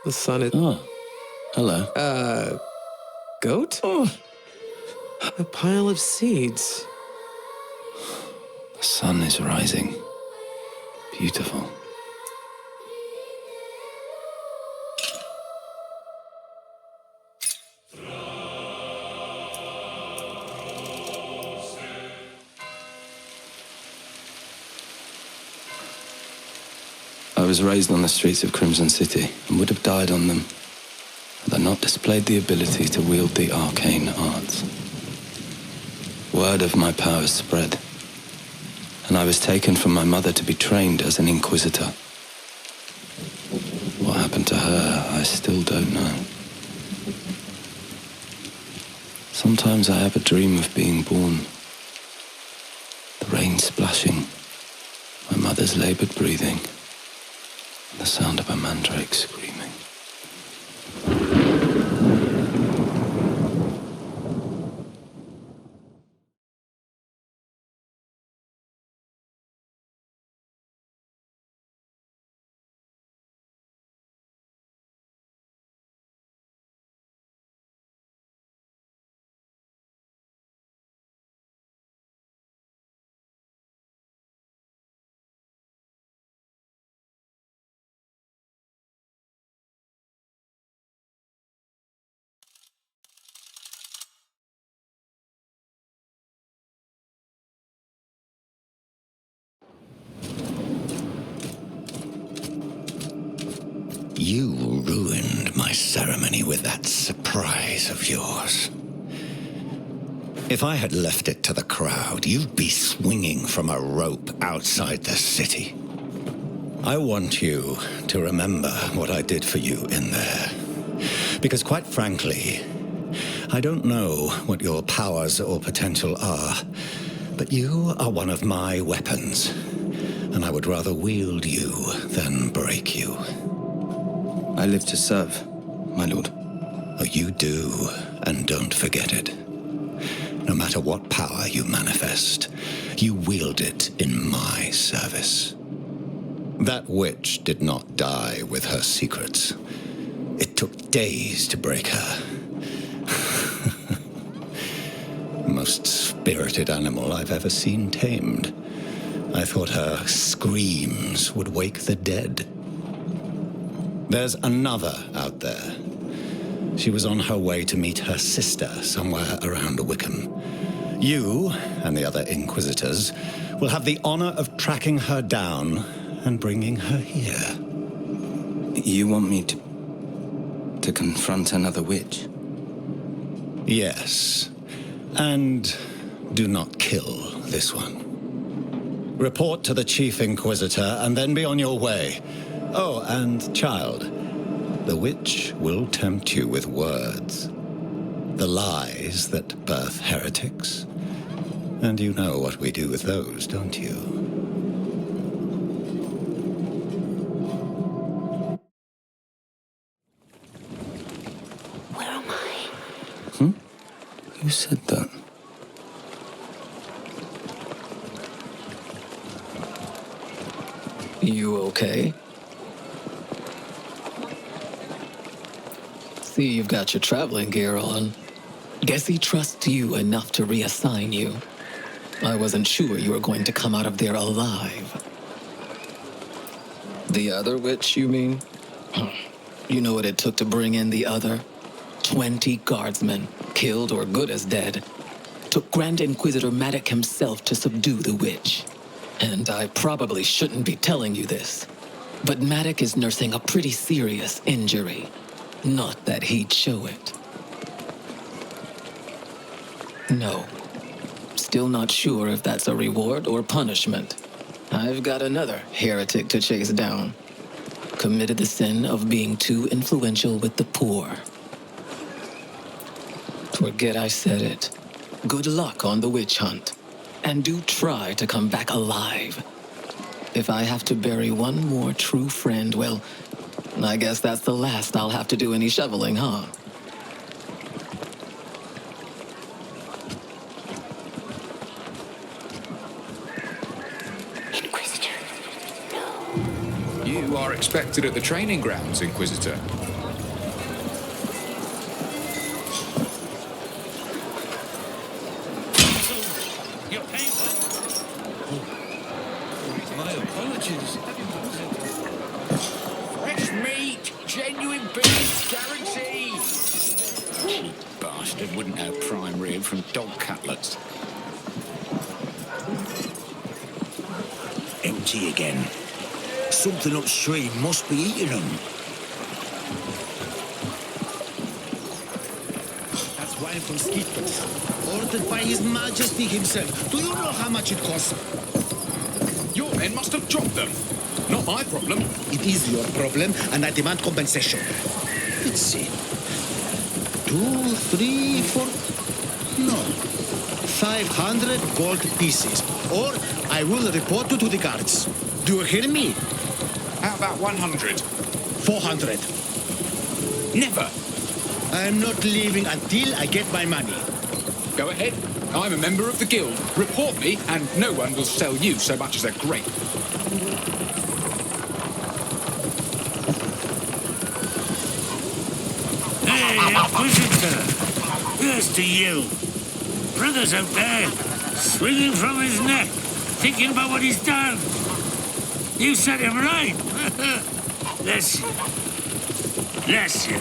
The sun is... Oh, hello. Goat? Oh, A pile of seeds. the sun is rising. Beautiful. I was raised on the streets of Crimson City and would have died on them had I not displayed the ability to wield the arcane arts. Word of my powers spread, and I was taken from my mother to be trained as an inquisitor. What happened to her, I still don't know. Sometimes I have a dream of being born. The rain splashing, my mother's labored breathing, and the sound of a mandrake screaming. You ruined my ceremony with that surprise of yours. If I had left it to the crowd, you'd be swinging from a rope outside the city. I want you to remember what I did for you in there. Because quite frankly, I don't know what your powers or potential are, but you are one of my weapons, and I would rather wield you than break you. I live to serve, my lord. Oh, you do, and don't forget it. No matter what power you manifest, you wield it in my service. That witch did not die with her secrets. It took days to break her. Most spirited animal I've ever seen tamed. I thought her screams would wake the dead. There's another out there. She was on her way to meet her sister somewhere around Wickham. You and the other Inquisitors will have the honor of tracking her down and bringing her here. You want me to confront another witch? Yes. And do not kill this one. Report to the Chief Inquisitor and then be on your way. Oh, and child, the witch will tempt you with words. The lies that birth heretics. And you know what we do with those, don't you? Where am I? Who said that? You okay? See, you've got your traveling gear on. Guess he trusts you enough to reassign you. I wasn't sure you were going to come out of there alive. The other witch, you mean? You know what it took to bring in the other? 20 guardsmen, killed or good as dead. Took Grand Inquisitor Maddock himself to subdue the witch. And I probably shouldn't be telling you this, but Maddock is nursing a pretty serious injury. Not that he'd show it. No. Still not sure if that's a reward or punishment. I've got another heretic to chase down. Committed the sin of being too influential with the poor. Forget I said it. Good luck on the witch hunt. And do try to come back alive. If I have to bury one more true friend, well, I guess that's the last I'll have to do any shoveling, huh? Inquisitor. No. You are expected at the training grounds, Inquisitor. It wouldn't have prime rib from dog cutlets. Empty again. Something upstream must be eating them. That's wine from Skittles, ordered by His Majesty himself. Do you know how much it costs? Your men must have dropped them. Not my problem. It is your problem, and I demand compensation. Let's see. 2, 3, 4... No. 500 gold pieces. Or I will report you to the guards. Do you hear me? How about 100? 400. Never. I'm not leaving until I get my money. Go ahead. I'm a member of the guild. Report me, and no one will sell you so much as a grape. Hey, Inquisitor! Here's to you. Brother's out there, swinging from his neck, thinking about what he's done. You set him right. Bless you. Bless you.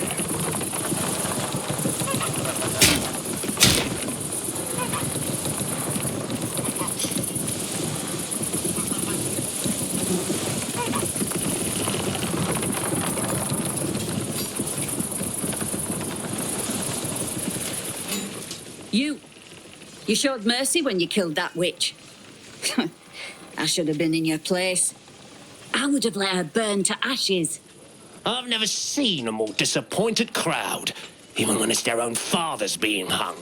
You showed mercy when you killed that witch. I should have been in your place. I would have let her burn to ashes. I've never seen a more disappointed crowd, even when it's their own fathers being hung.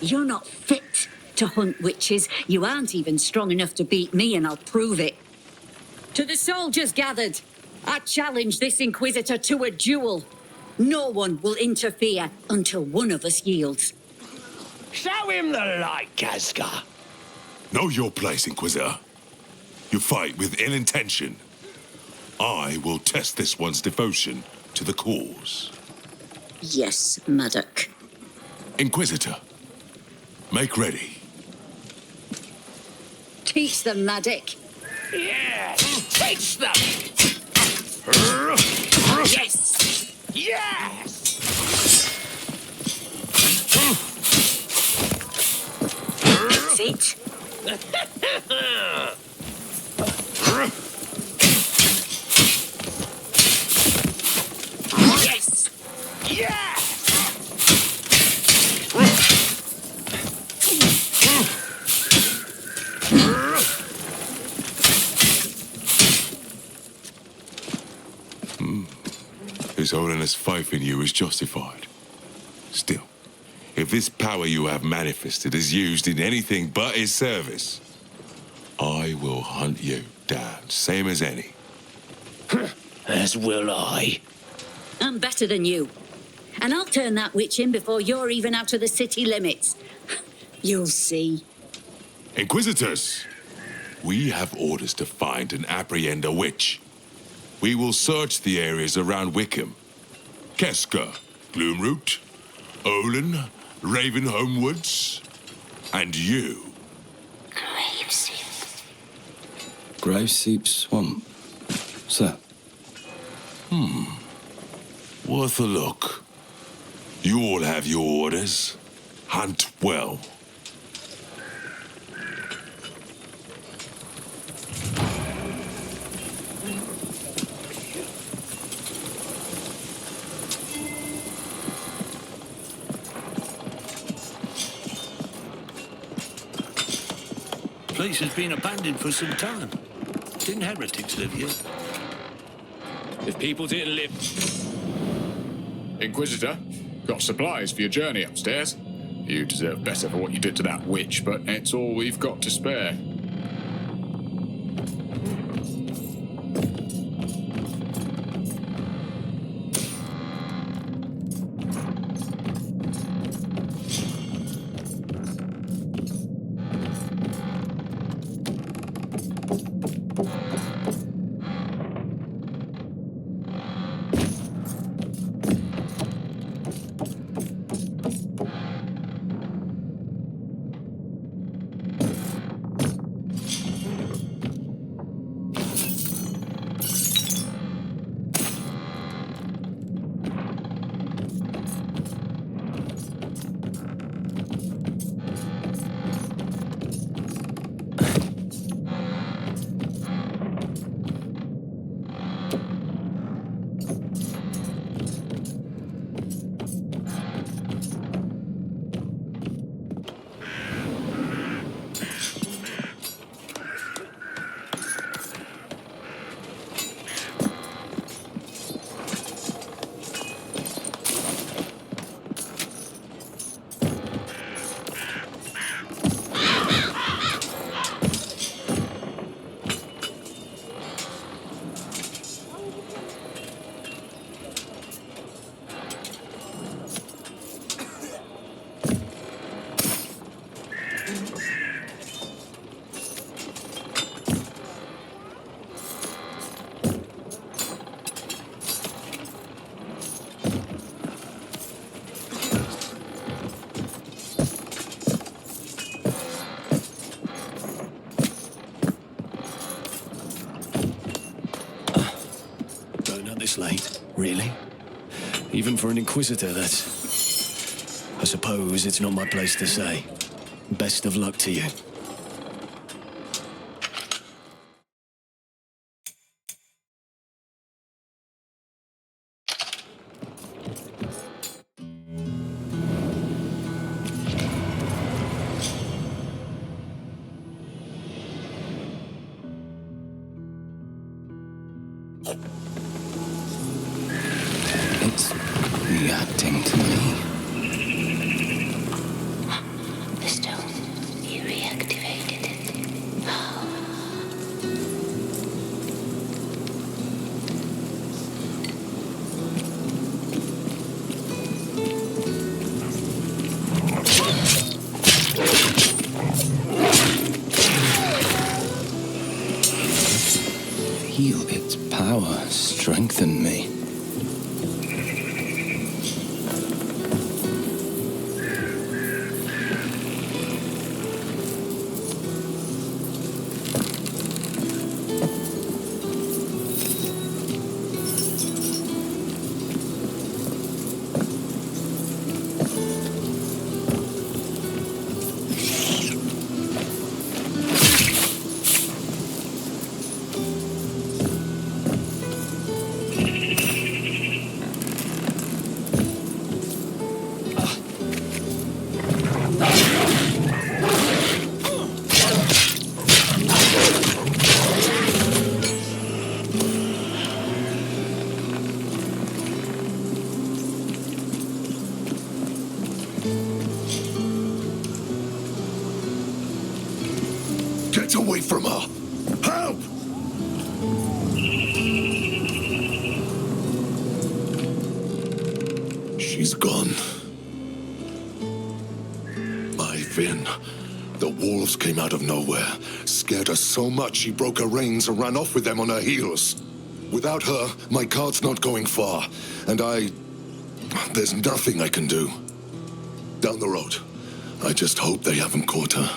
You're not fit to hunt witches. You aren't even strong enough to beat me, and I'll prove it. To the soldiers gathered, I challenge this Inquisitor to a duel. No one will interfere until one of us yields. Show him the light, Kazka. Know your place, Inquisitor. You fight with ill intention. I will test this one's devotion to the cause. Yes, Maddock. Inquisitor, make ready. Teach them, Maddock. Yes! Teach them! Yes! Yes! That's it. Yes! Yes! His Holiness' faith in you is justified. Still, if this power you have manifested is used in anything but his service, I will hunt you down, same as any. As will I. I'm better than you. And I'll turn that witch in before you're even out of the city limits. You'll see. Inquisitors, we have orders to find and apprehend a witch. We will search the areas around Wickham. Keska, Gloomroot, Olin, Ravenholm Woods, and you. Graveseep Swamp. Sir. Worth a look. You all have your orders. Hunt well. Place has been abandoned for some time. Didn't heretics live here? If people didn't live... Inquisitor, got supplies for your journey upstairs. You deserve better for what you did to that witch, but it's all we've got to spare. Really? Even for an Inquisitor, that's... I suppose it's not my place to say. Best of luck to you. It's reacting to me. The stone, you reactivated it. Feel its power strengthen me. Get away from her! Help! She's gone. My Vin. The wolves came out of nowhere, scared her so much she broke her reins and ran off with them on her heels. Without her, my cart's not going far, and there's nothing I can do. Down the road. I just hope they haven't caught her.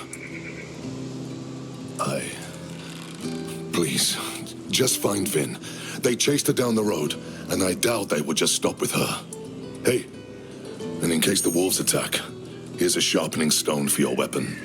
Please, just find Vin. They chased her down the road, and I doubt they would just stop with her. Hey, and in case the wolves attack, here's a sharpening stone for your weapon.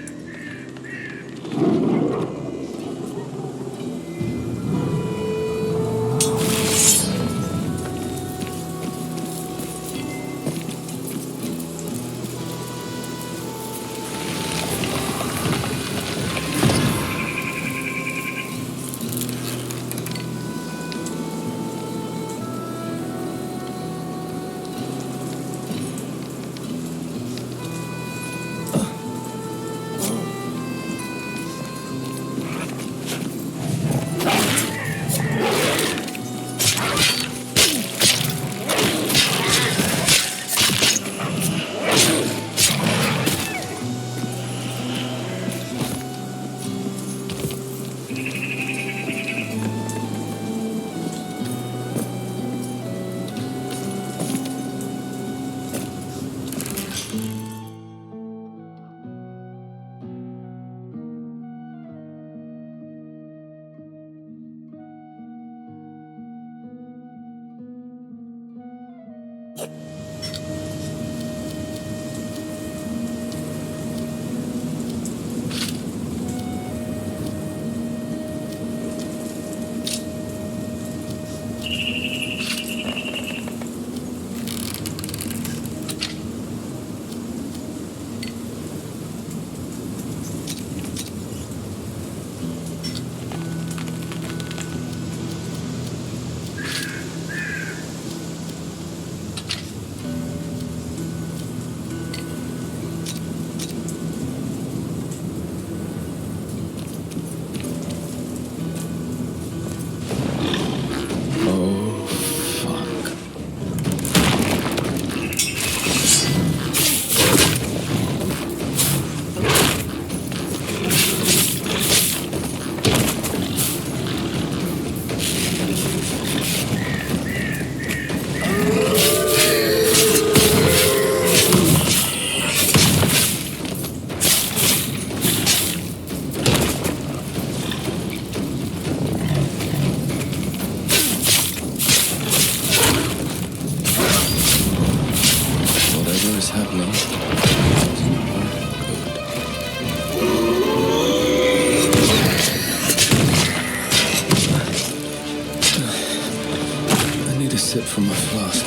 happening. I need a sip from my flask.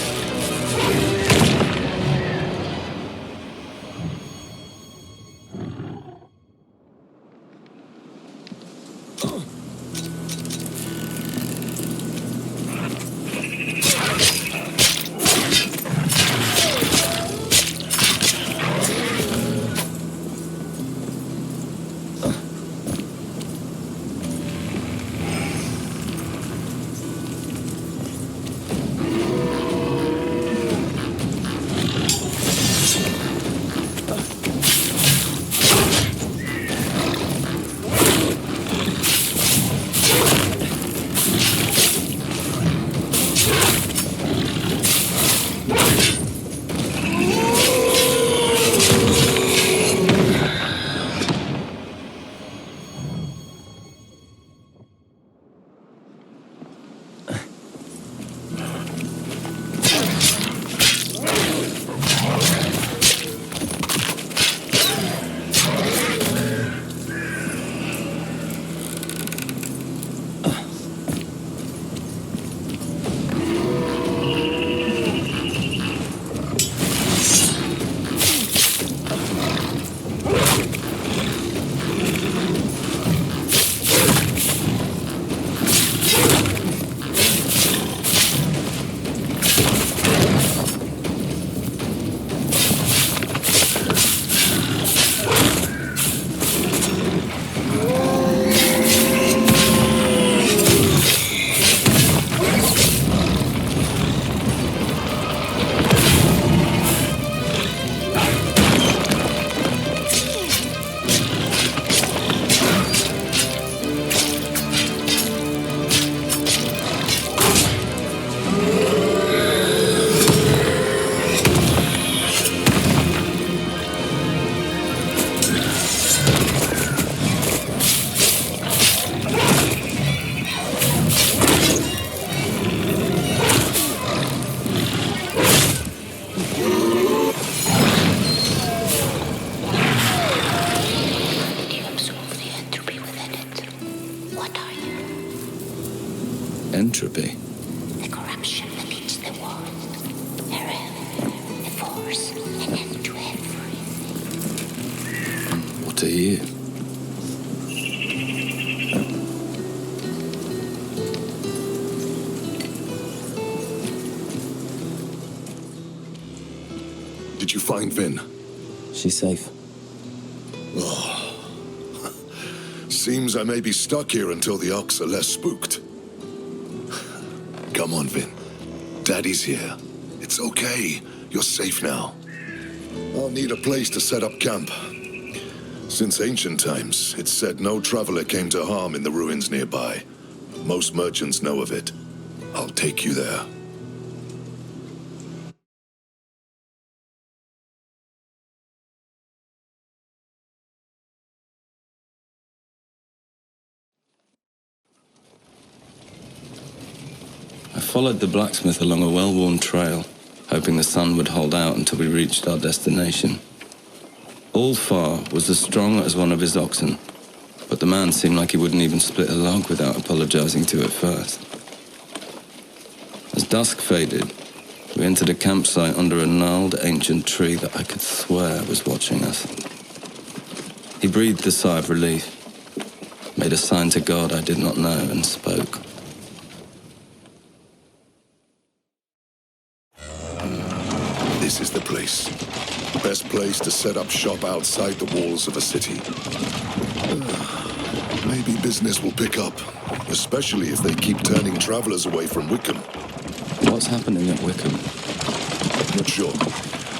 Entropy. The corruption that eats the world. Error, the force, an end to everything. What are you? Did you find Vin? She's safe. Oh. Seems I may be stuck here until the Ox are less spooked. Come on, Vin. Daddy's here. It's okay. You're safe now. I'll need a place to set up camp. Since ancient times, it's said no traveler came to harm in the ruins nearby. Most merchants know of it. I'll take you there. I followed the blacksmith along a well-worn trail, hoping the sun would hold out until we reached our destination. Ulfar was as strong as one of his oxen, but the man seemed like he wouldn't even split a log without apologizing to it first. As dusk faded, we entered a campsite under a gnarled ancient tree that I could swear was watching us. He breathed a sigh of relief, made a sign to God I did not know, and spoke. This is the place. Best place to set up shop outside the walls of a city. Maybe business will pick up, especially if they keep turning travelers away from Wickham. What's happening at Wickham? Not sure.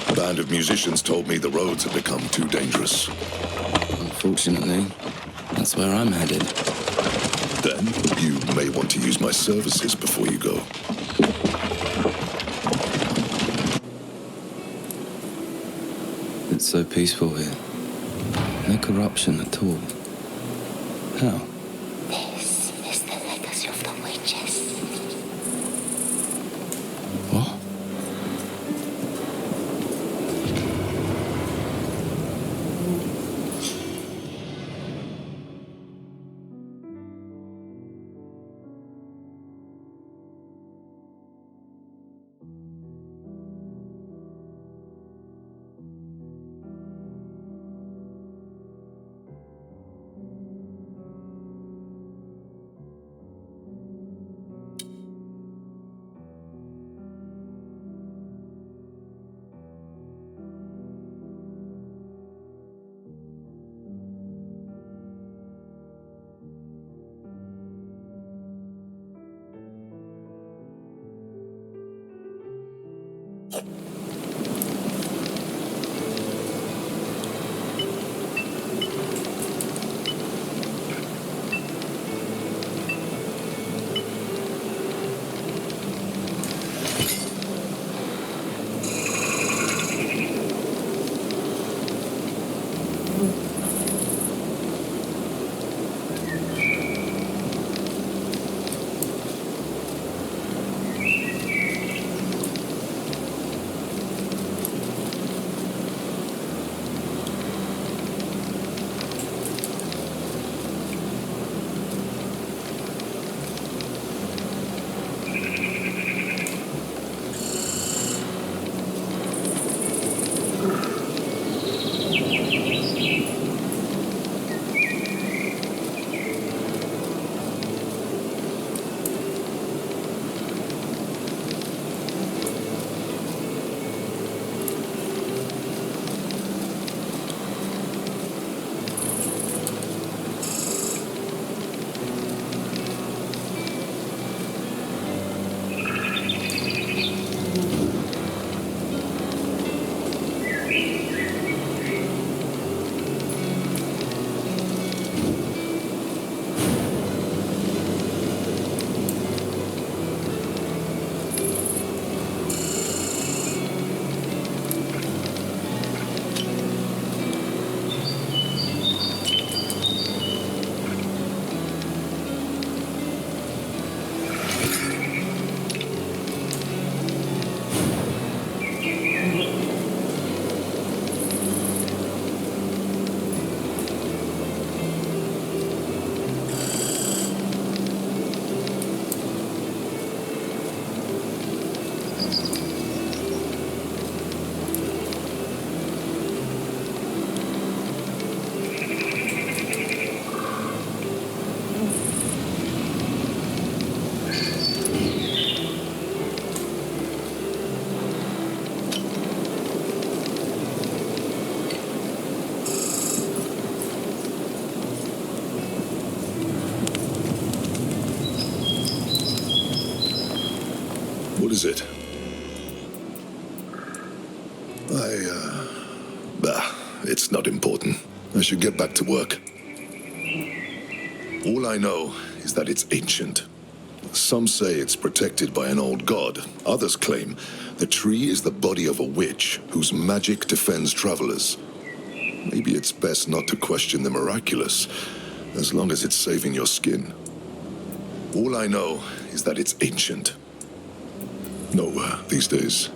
A band of musicians told me the roads have become too dangerous. Unfortunately, that's where I'm headed. Then, you may want to use my services before you go. It's so peaceful here. No corruption at all. How? This is the legacy of the witches. What? is it? It's not important. I should get back to work. All I know is that it's ancient. Some say it's protected by an old god. Others claim the tree is the body of a witch whose magic defends travelers. Maybe it's best not to question the miraculous, as long as it's saving your skin. All I know is that it's ancient. Nowhere these days.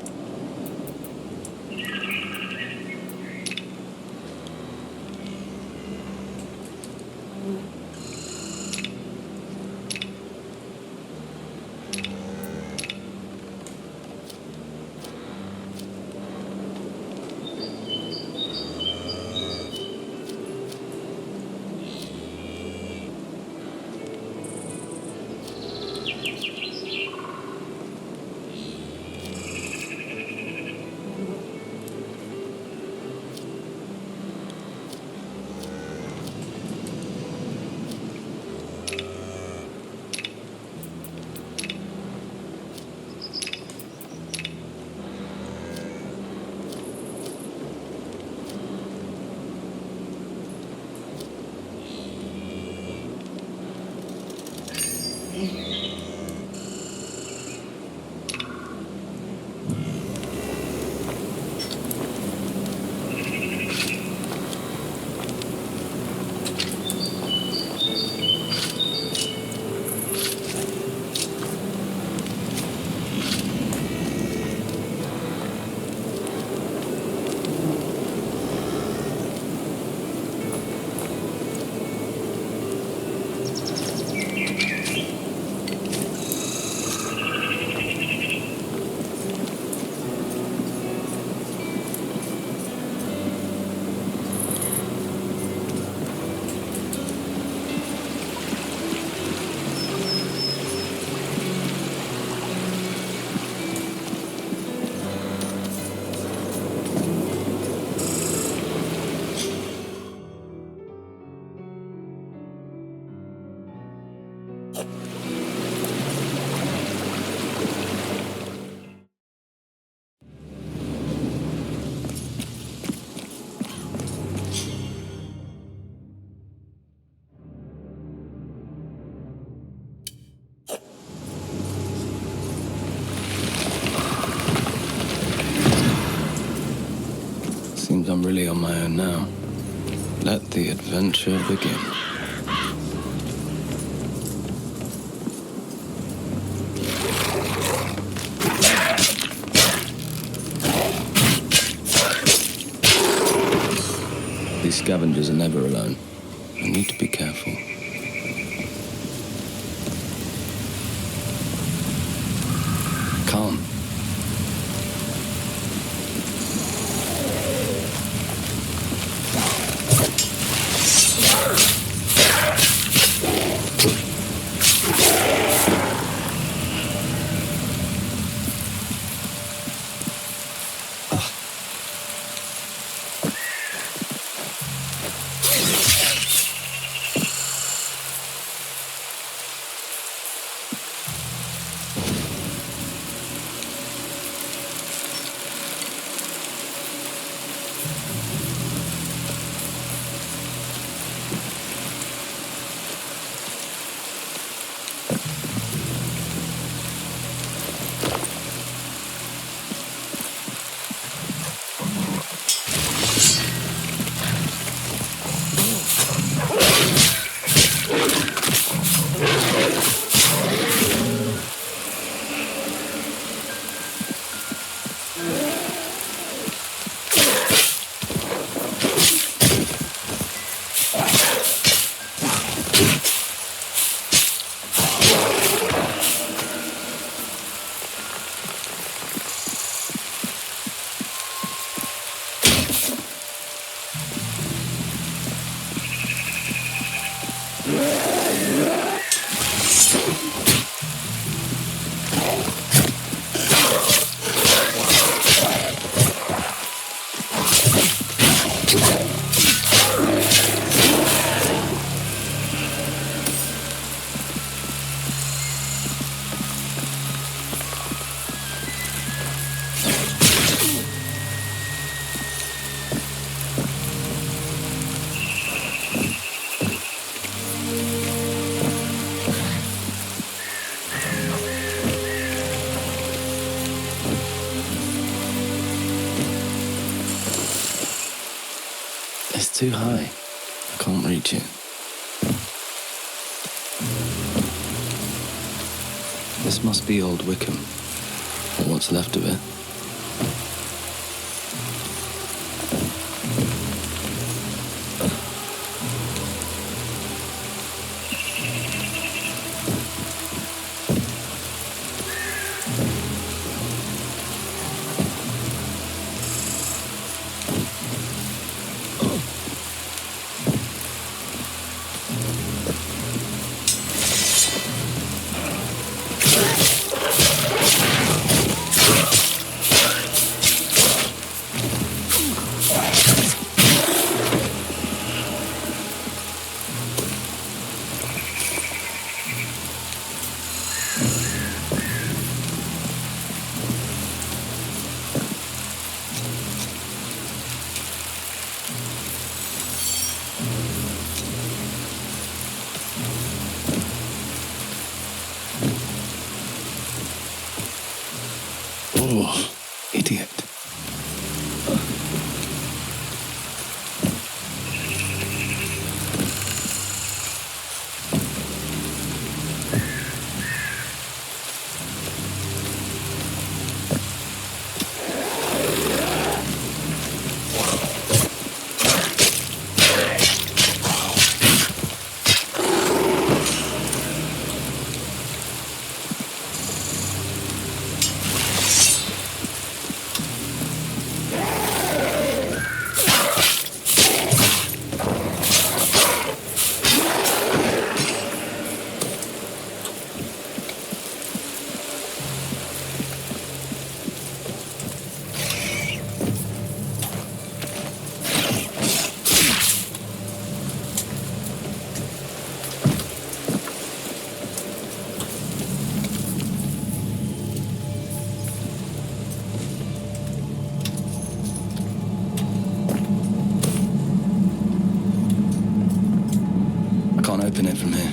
Seems I'm really on my own now. Let the adventure begin. These scavengers are never alone. I need to be careful. Calm. It's too high. I can't reach it. This must be Old Wickham, or what's left of it. Oh, idiot. Open it from here.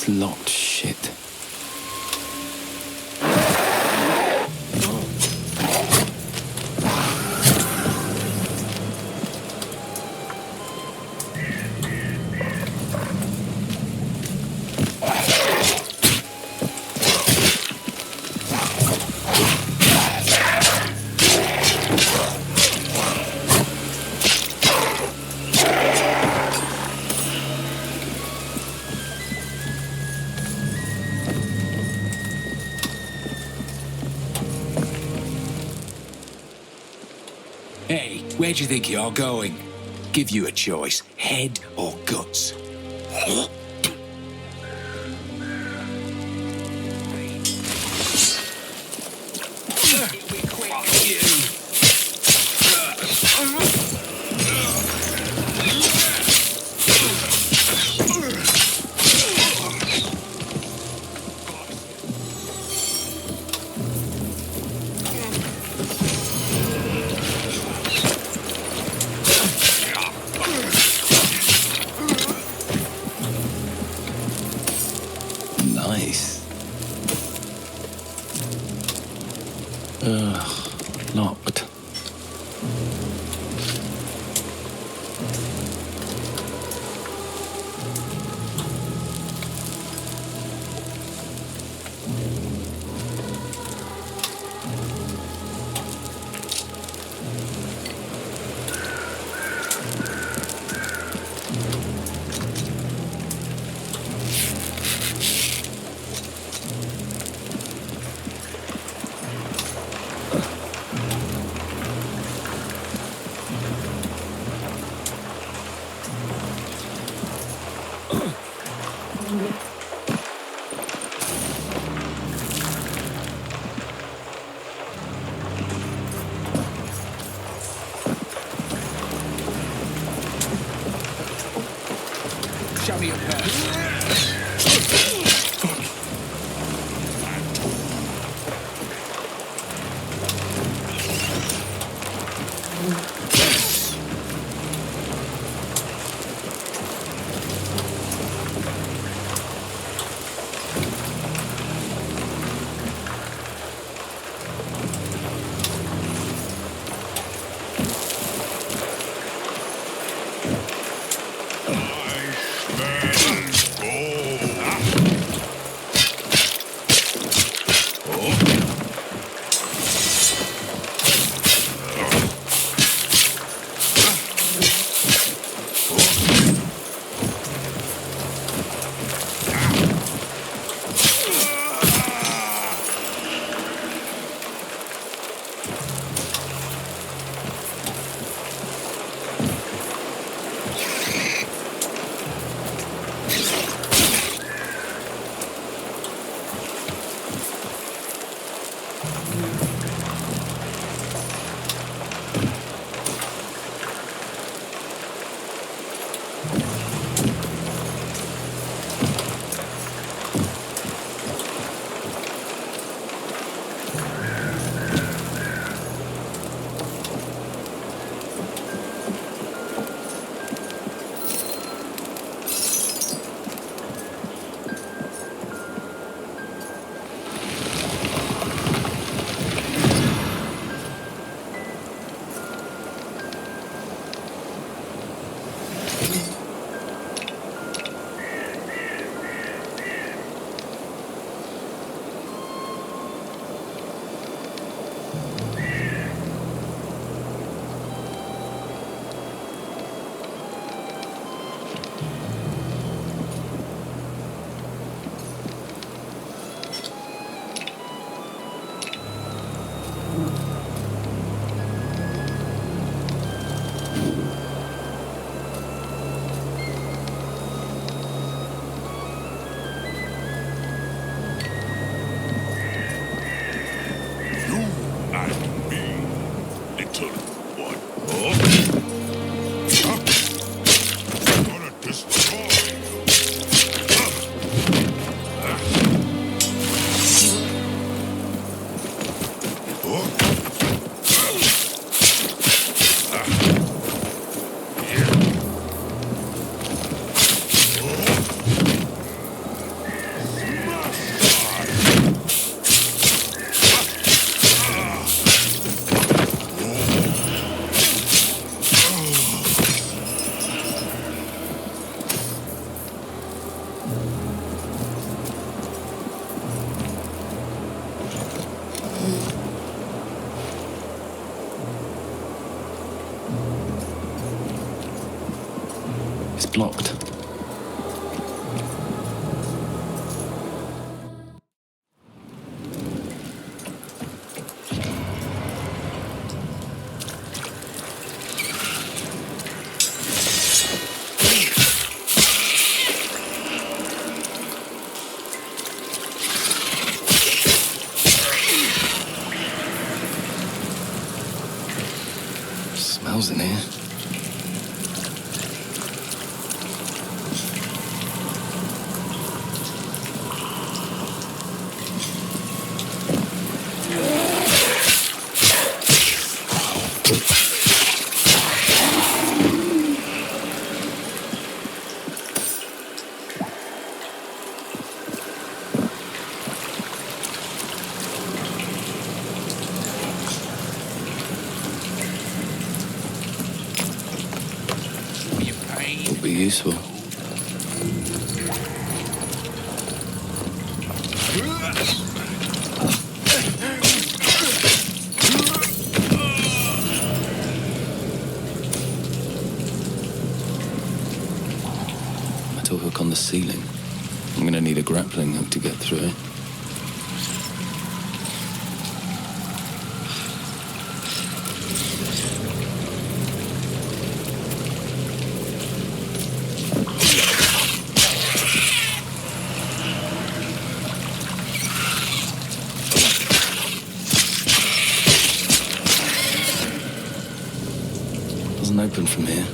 It's locked, shit. Hey, where do you think you're going? Give you a choice, head or guts. Nice. Locked. blocked. Smells in here. Would be useful. Metal hook on the ceiling. I'm gonna need a grappling hook to get through it. Doesn't open from here.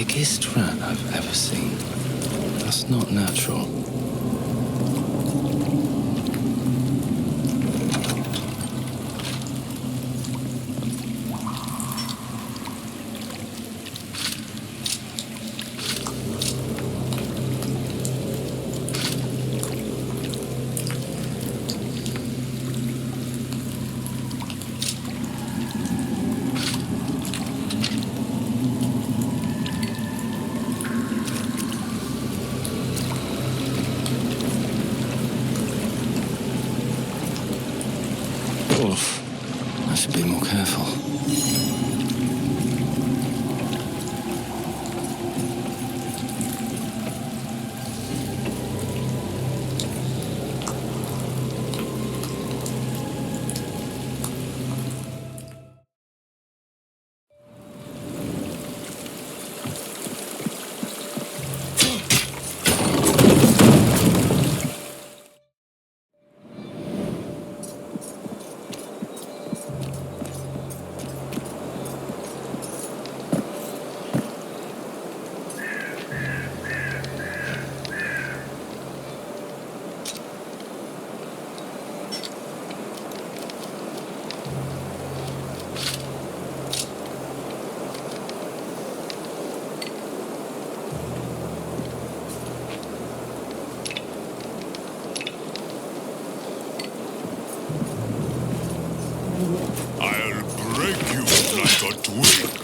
biggest rat I've ever seen. That's not natural. I should be more careful. I'll break you like a twig.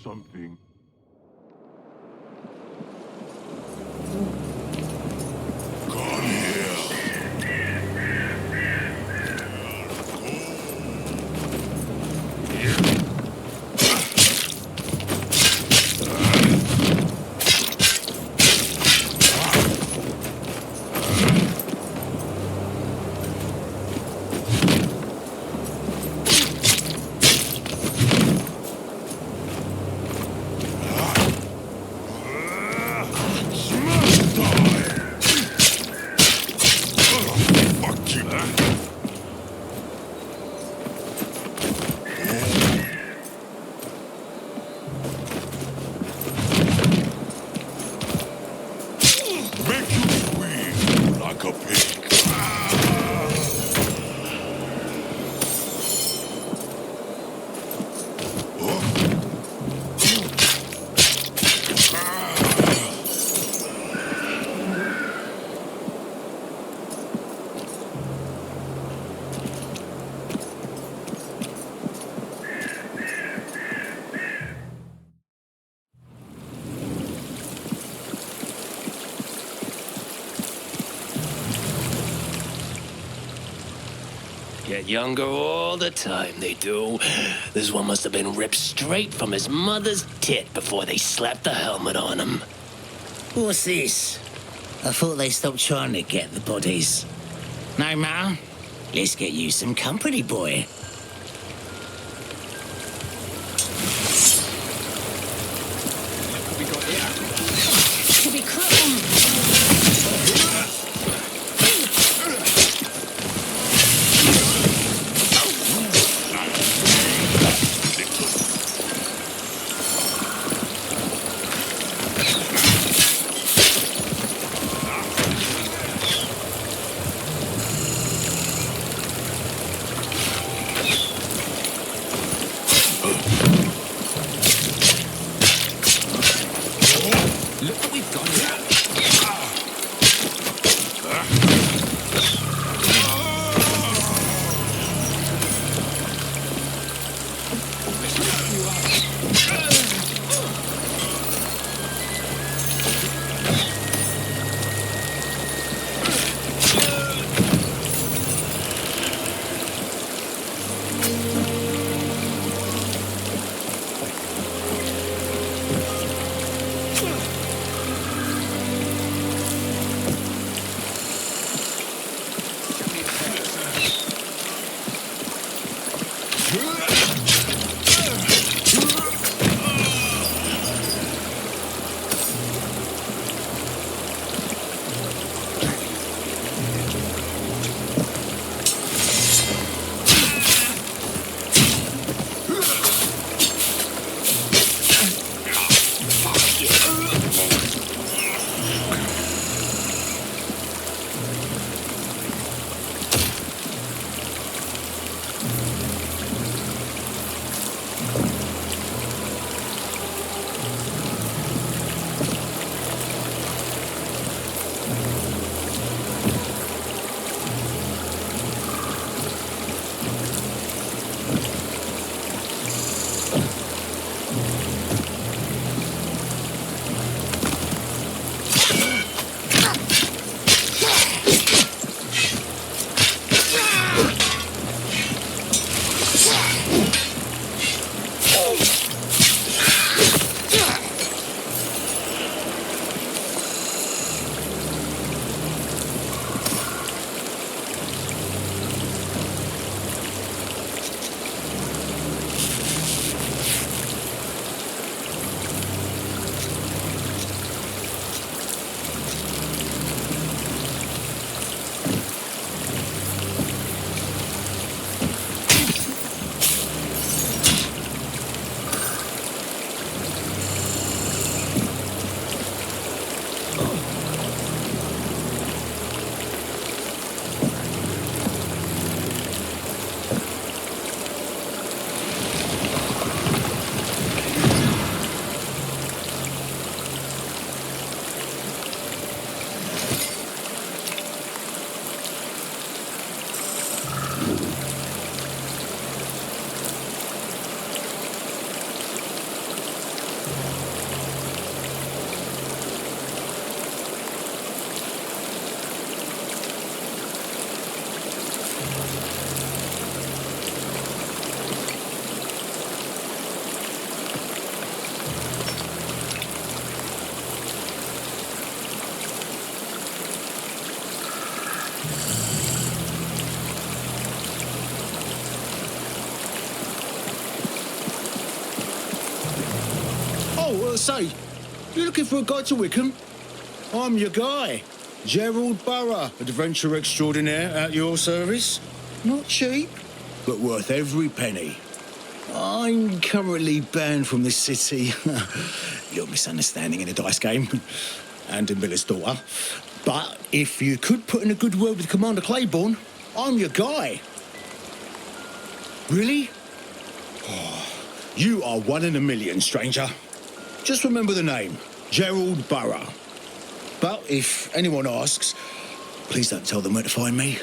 Something. Come here. Get younger all the time, they do. This one must have been ripped straight from his mother's tit before they slapped the helmet on him. What's this? I thought they stopped trying to get the bodies. No matter. Let's get you some company, boy. To be cruel. Say, you looking for a guide to Wickham? I'm your guy. Gerald Burrough, adventurer extraordinaire at your service. Not cheap, but worth every penny. I'm currently banned from this city. Little misunderstanding in a dice game. And in Miller's daughter. But if you could put in a good word with Commander Claiborne, I'm your guy. Really? Oh, you are one in a million, stranger. Just remember the name, Gerald Burrough. But if anyone asks, please don't tell them where to find me.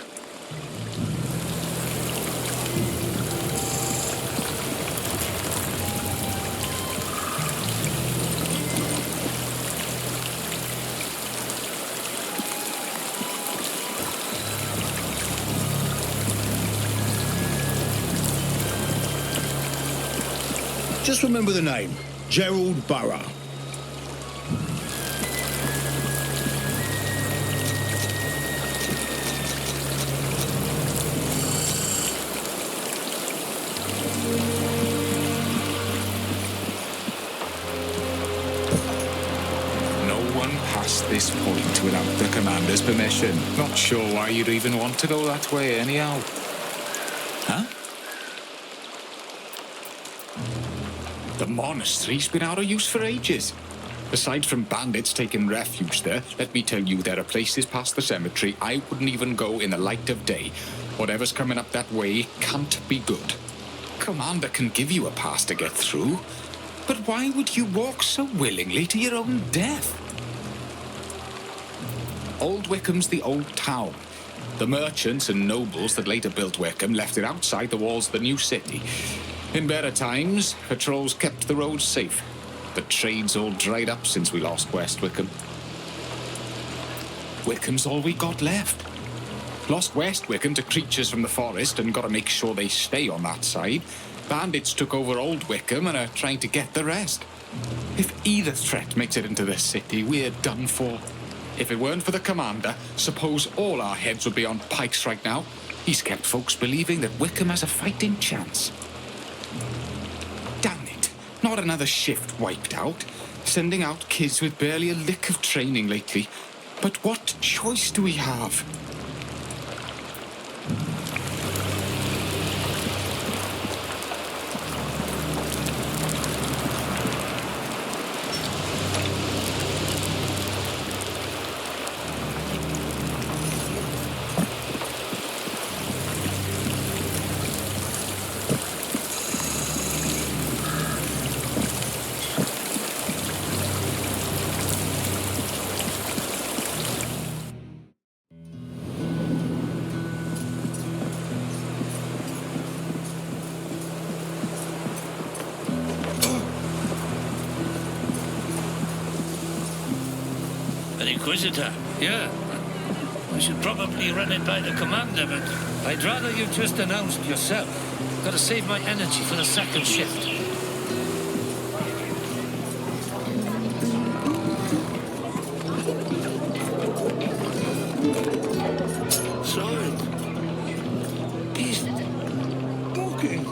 Just remember the name, Gerald Burrough. No one past this point without the commander's permission. Not sure why you'd even want to go that way anyhow. Huh? The monastery's been out of use for ages. Aside from bandits taking refuge there, let me tell you there are places past the cemetery I wouldn't even go in the light of day. Whatever's coming up that way can't be good. Commander can give you a pass to get through, but why would you walk so willingly to your own death? Old Wickham's the old town. The merchants and nobles that later built Wickham left it outside the walls of the new city. In better times, patrols kept the roads safe. The trade's all dried up since we lost West Wickham. Wickham's all we got left. Lost West Wickham to creatures from the forest and gotta make sure they stay on that side. Bandits took over Old Wickham and are trying to get the rest. If either threat makes it into the city, we're done for. If it weren't for the commander, suppose all our heads would be on pikes right now. He's kept folks believing that Wickham has a fighting chance. Damn it, not another shift wiped out. Sending out kids with barely a lick of training lately. But what choice do we have? An Inquisitor, yeah. I should probably run it by the commander, but I'd rather you just announced yourself. Gotta save my energy for the second shift. Sorry. He's walking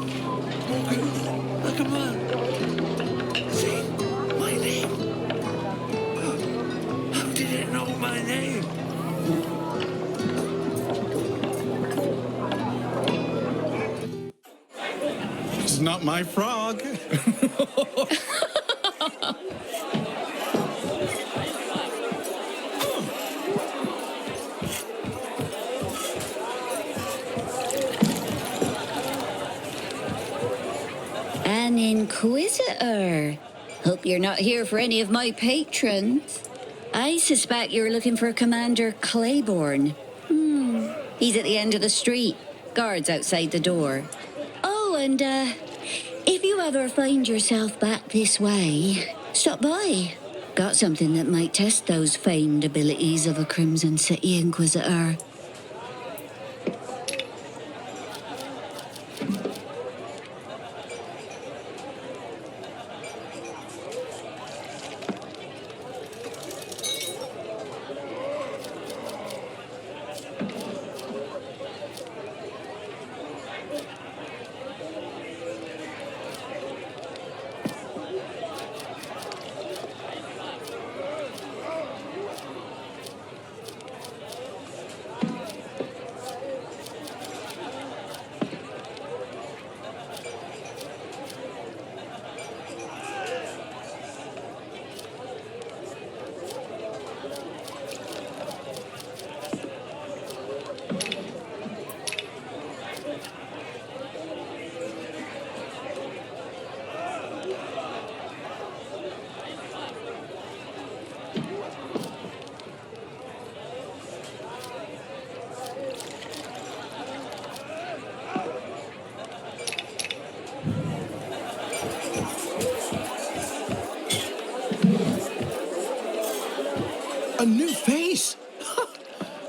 like a man. See, my name. How did it know my name? It's not my frog. An Inquisitor. Hope you're not here for any of my patrons. I suspect you're looking for Commander Claiborne. He's at the end of the street. Guards outside the door. Oh, and if you ever find yourself back this way, stop by. Got something that might test those famed abilities of a Crimson City Inquisitor. A new face?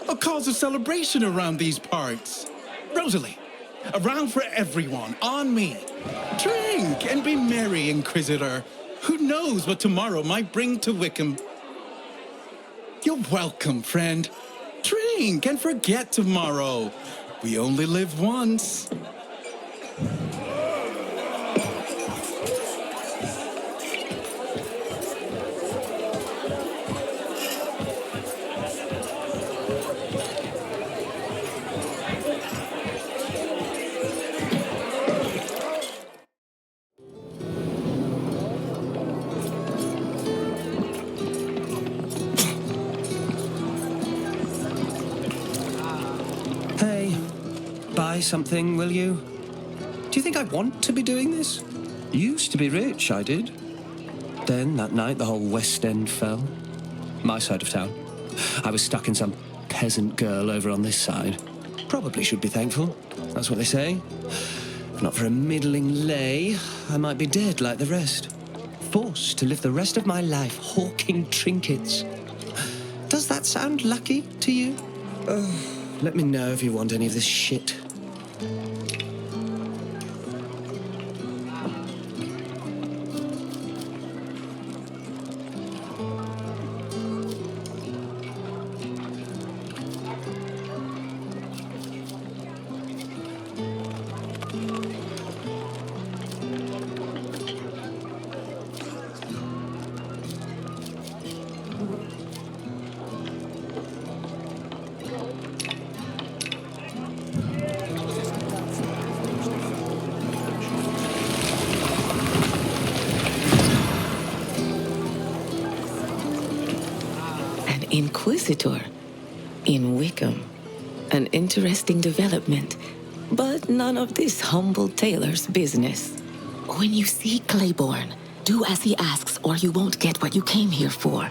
A cause of celebration around these parts. Rosalie, around for everyone, on me. Drink and be merry, Inquisitor. Who knows what tomorrow might bring to Wickham? You're welcome, friend. Drink and forget tomorrow. We only live once. Hey, buy something, will you? Do you think I want to be doing this? Used to be rich, I did. Then, that night, the whole West End fell. My side of town. I was stuck in some peasant girl over on this side. Probably should be thankful. That's what they say. If not for a middling lay, I might be dead like the rest. Forced to live the rest of my life hawking trinkets. Does that sound lucky to you? Let me know if you want any of this shit. Inquisitor in Wickham. An interesting development, but none of this humble tailor's business. When you see Claiborne, do as he asks or you won't get what you came here for.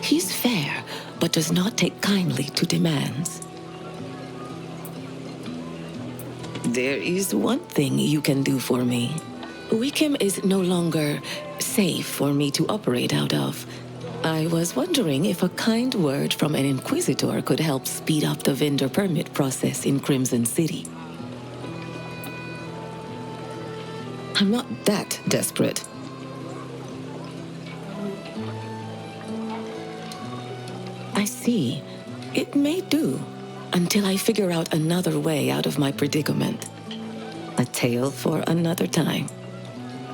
He's fair, but does not take kindly to demands. There is one thing you can do for me. Wickham is no longer safe for me to operate out of. I was wondering if a kind word from an Inquisitor could help speed up the vendor permit process in Crimson City. I'm not that desperate. I see. It may do, until I figure out another way out of my predicament. A tale for another time.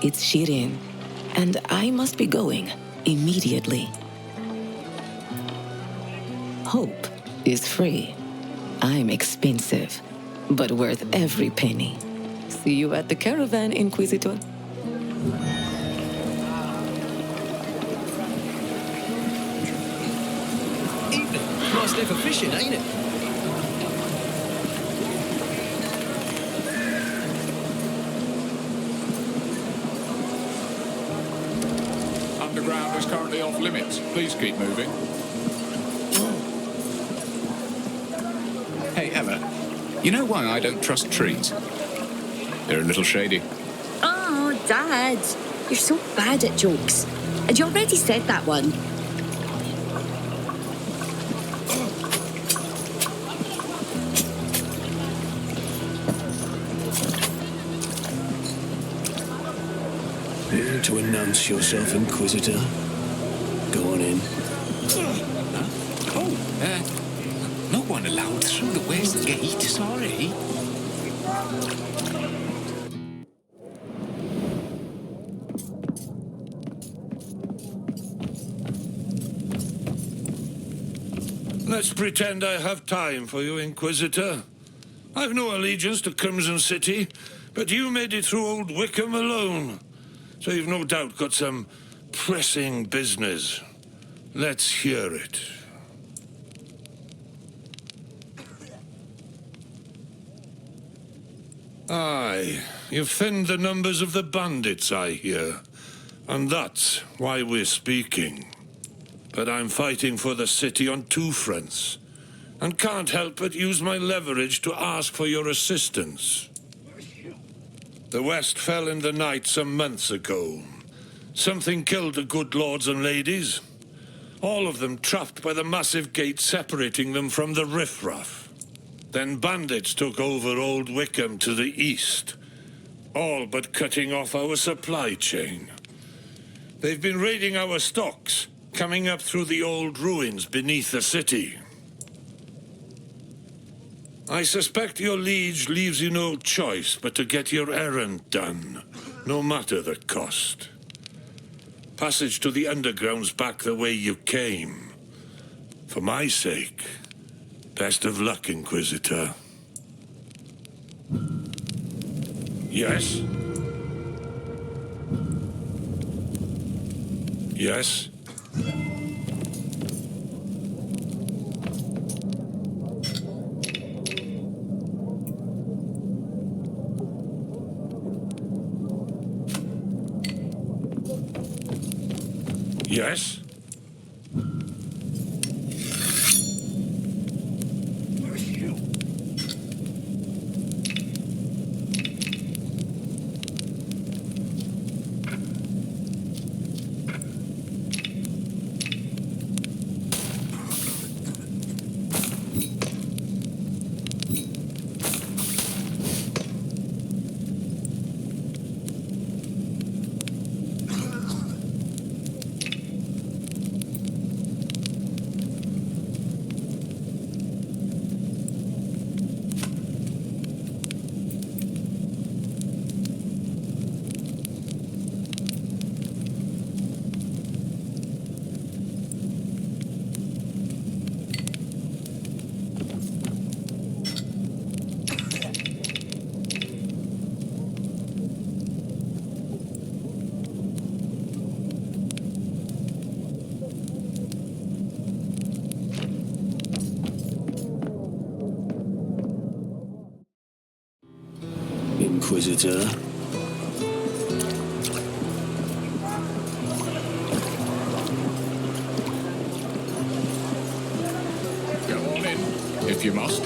It's Shirin, and I must be going immediately. Hope is free. I'm expensive, but worth every penny. See you at the caravan, Inquisitor. Evening. Nice day for fishing, ain't it? Underground is currently off limits. Please keep moving. Hey, Emma. You know why I don't trust trees? They're a little shady. Oh, Dad, you're so bad at jokes. And you already said that one. Here to announce yourself, Inquisitor. Go on in. No one allowed through the west gate. Sorry. Let's pretend I have time for you, Inquisitor. I've no allegiance to Crimson City, but you made it through Old Wickham alone. So you've no doubt got some pressing business. Let's hear it. Aye, you've thinned the numbers of the bandits, I hear. And that's why we're speaking. But I'm fighting for the city on two fronts, and can't help but use my leverage to ask for your assistance. The West fell in the night some months ago. Something killed the good lords and ladies. All of them trapped by the massive gate separating them from the riffraff. Then bandits took over Old Wickham to the east, all but cutting off our supply chain. They've been raiding our stocks, coming up through the old ruins beneath the city. I suspect your liege leaves you no choice but to get your errand done, no matter the cost. Passage to the underground's back the way you came. For my sake, best of luck, Inquisitor. Yes? Yes? Yes? Inquisitor. Go on in, if you must.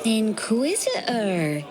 Inquisitor.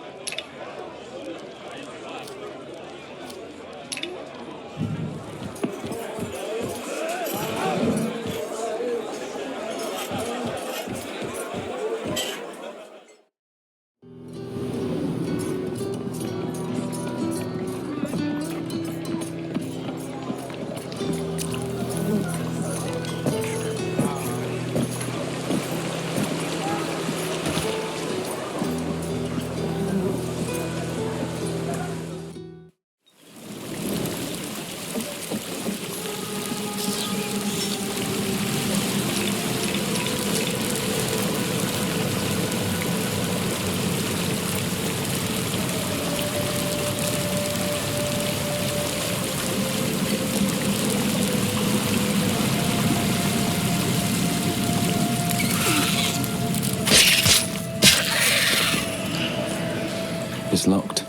It's locked.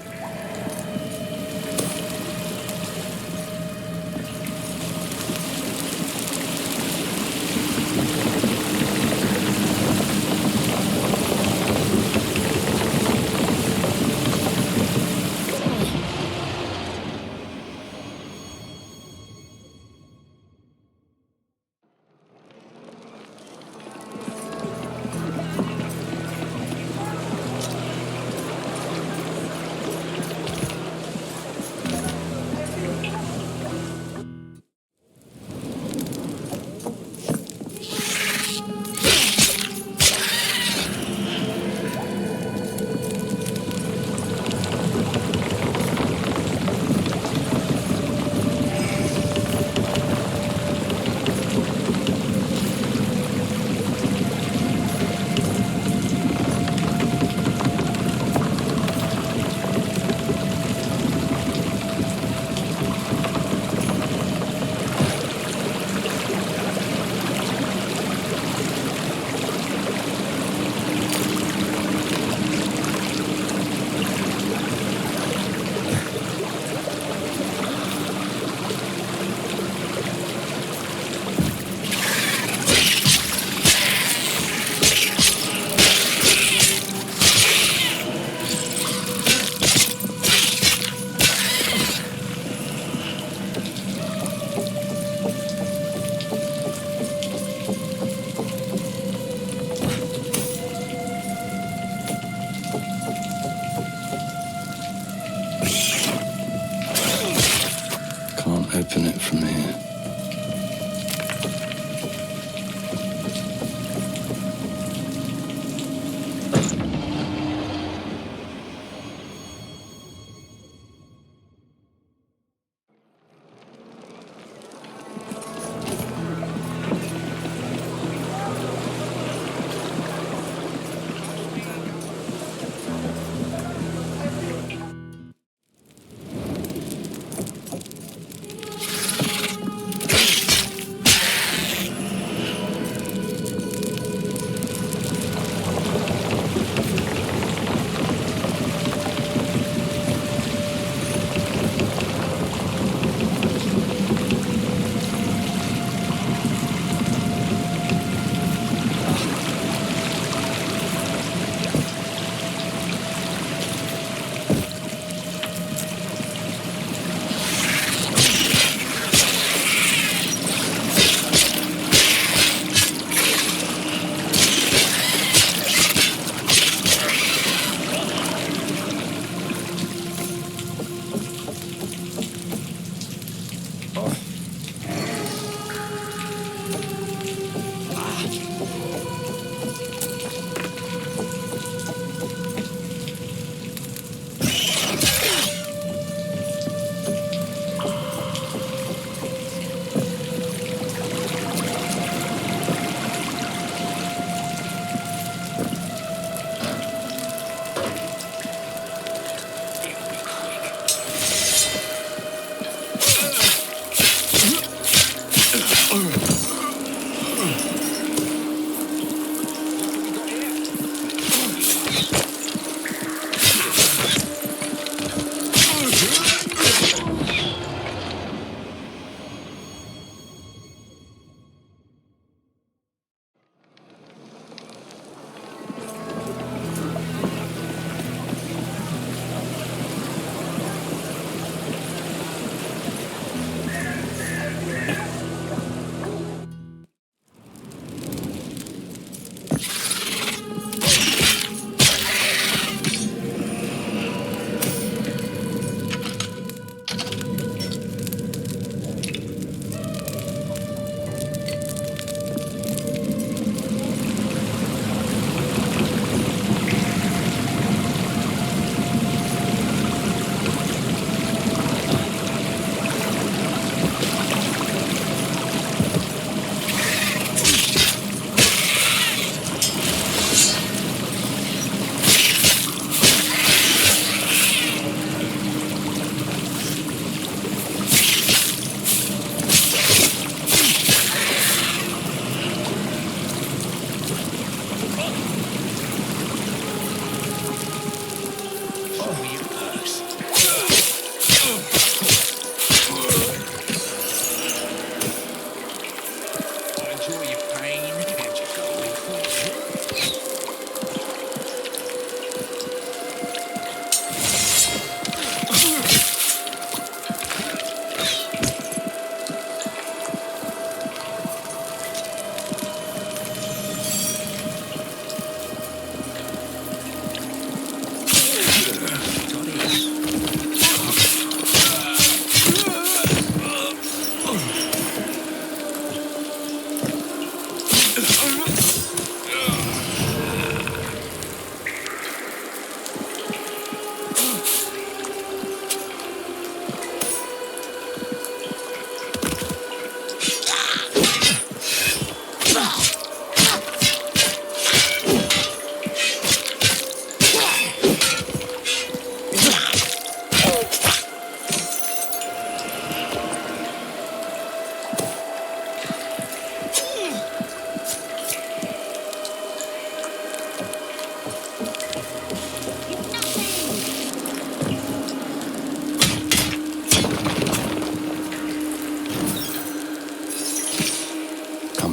from here.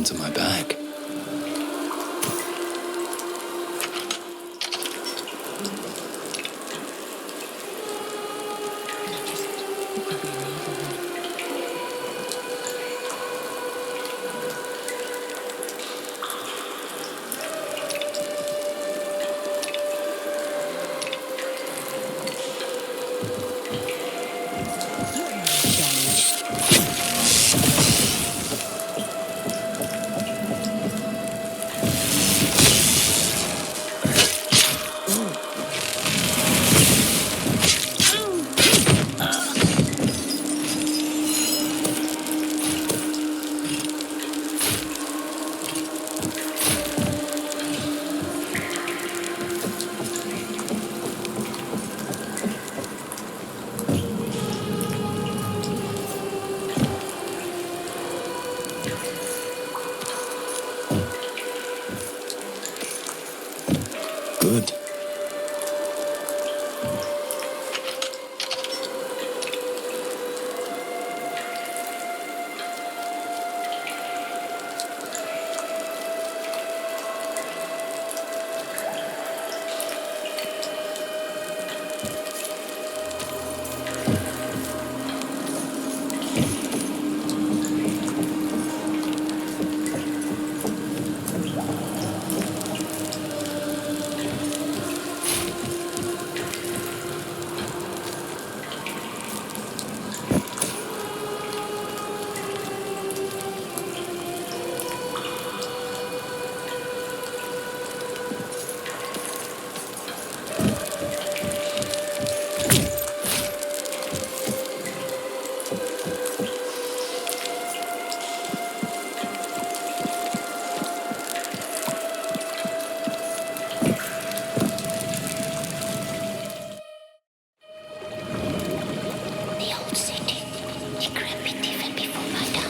To my back. Good. The old city, decrepit even before my time.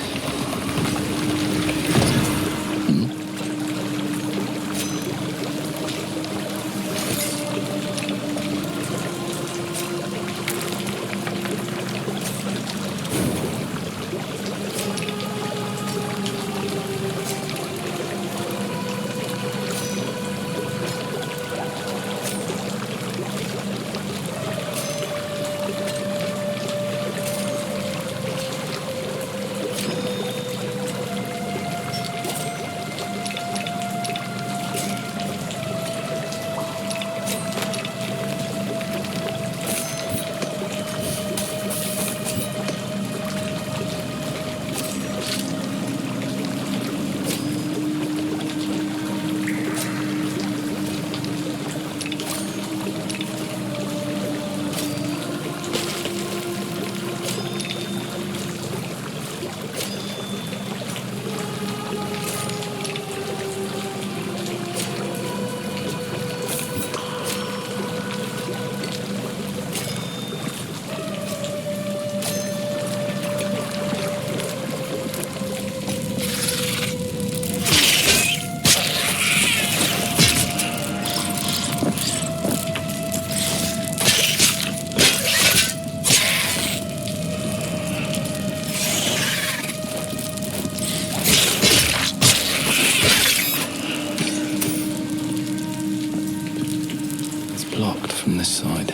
Blocked from this side.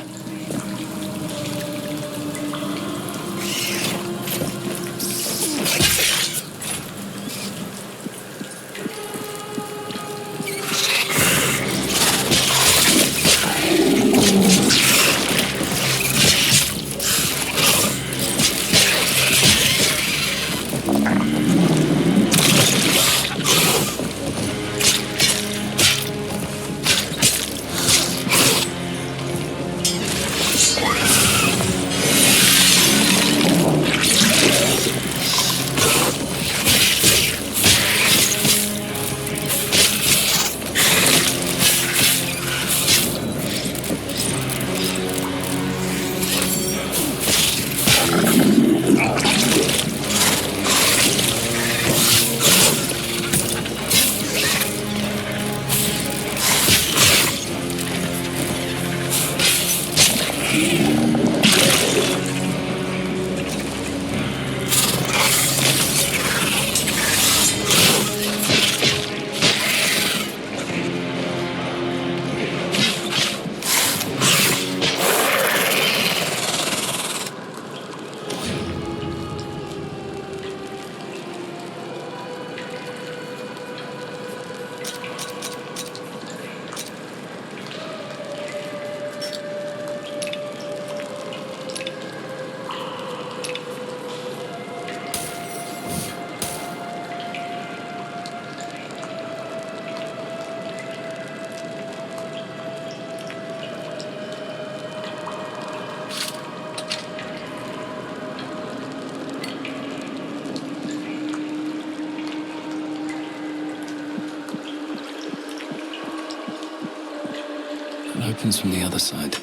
It opens from the other side.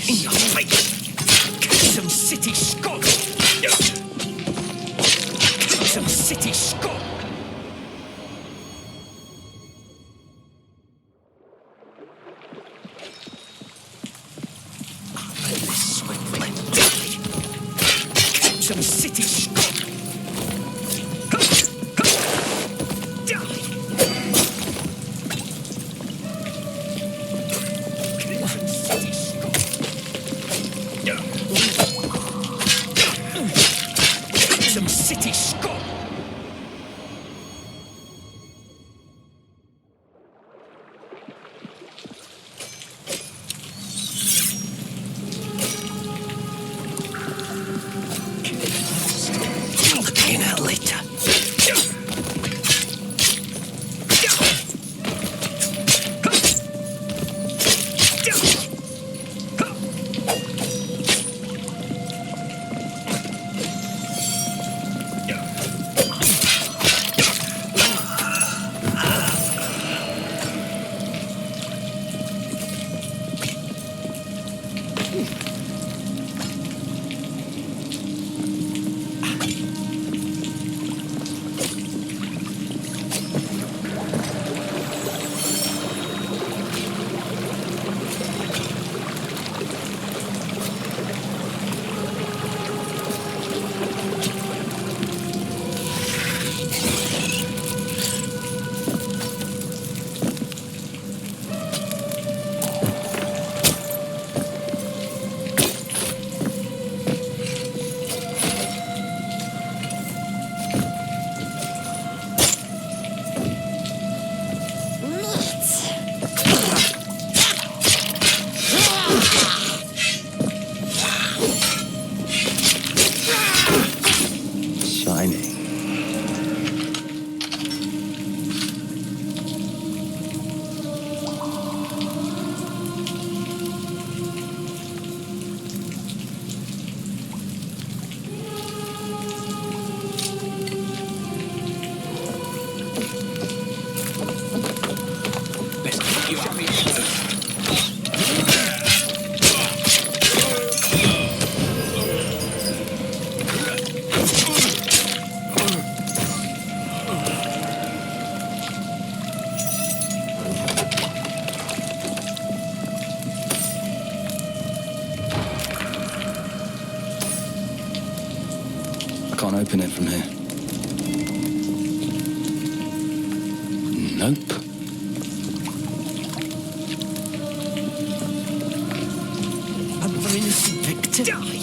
In your face! Some city scum! Some city scum! Some city scum! Some city scum! Looking at later. Can't open it from here. Nope. Another innocent victim. Die!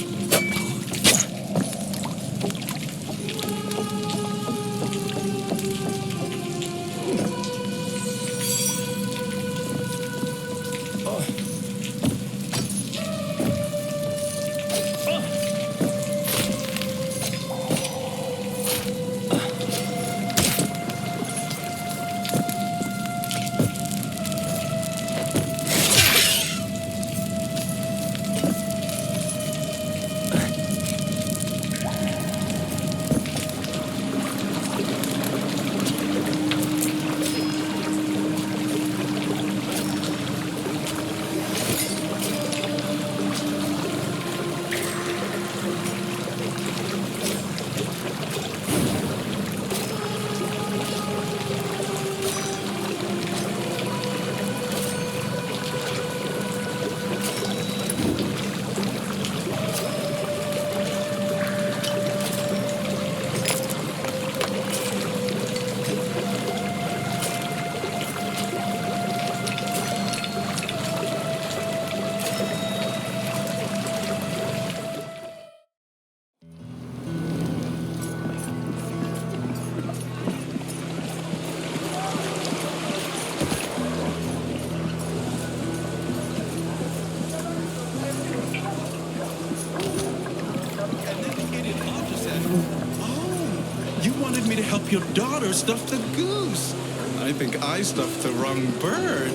You wanted me to help your daughter stuff the goose. I think I stuffed the wrong bird.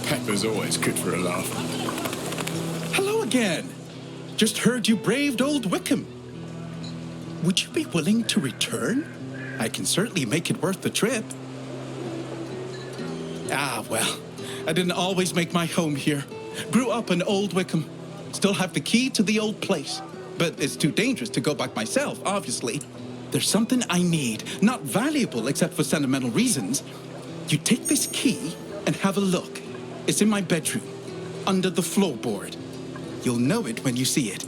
Pepper's always good for a laugh. Hello again. Just heard you braved old Wickham. Would you be willing to return? I can certainly make it worth the trip. Ah, well, I didn't always make my home here. Grew up in Old Wickham. Still have the key to the old place. But it's too dangerous to go back myself, obviously. There's something I need, not valuable except for sentimental reasons. You take this key and have a look. It's in my bedroom, under the floorboard. You'll know it when you see it.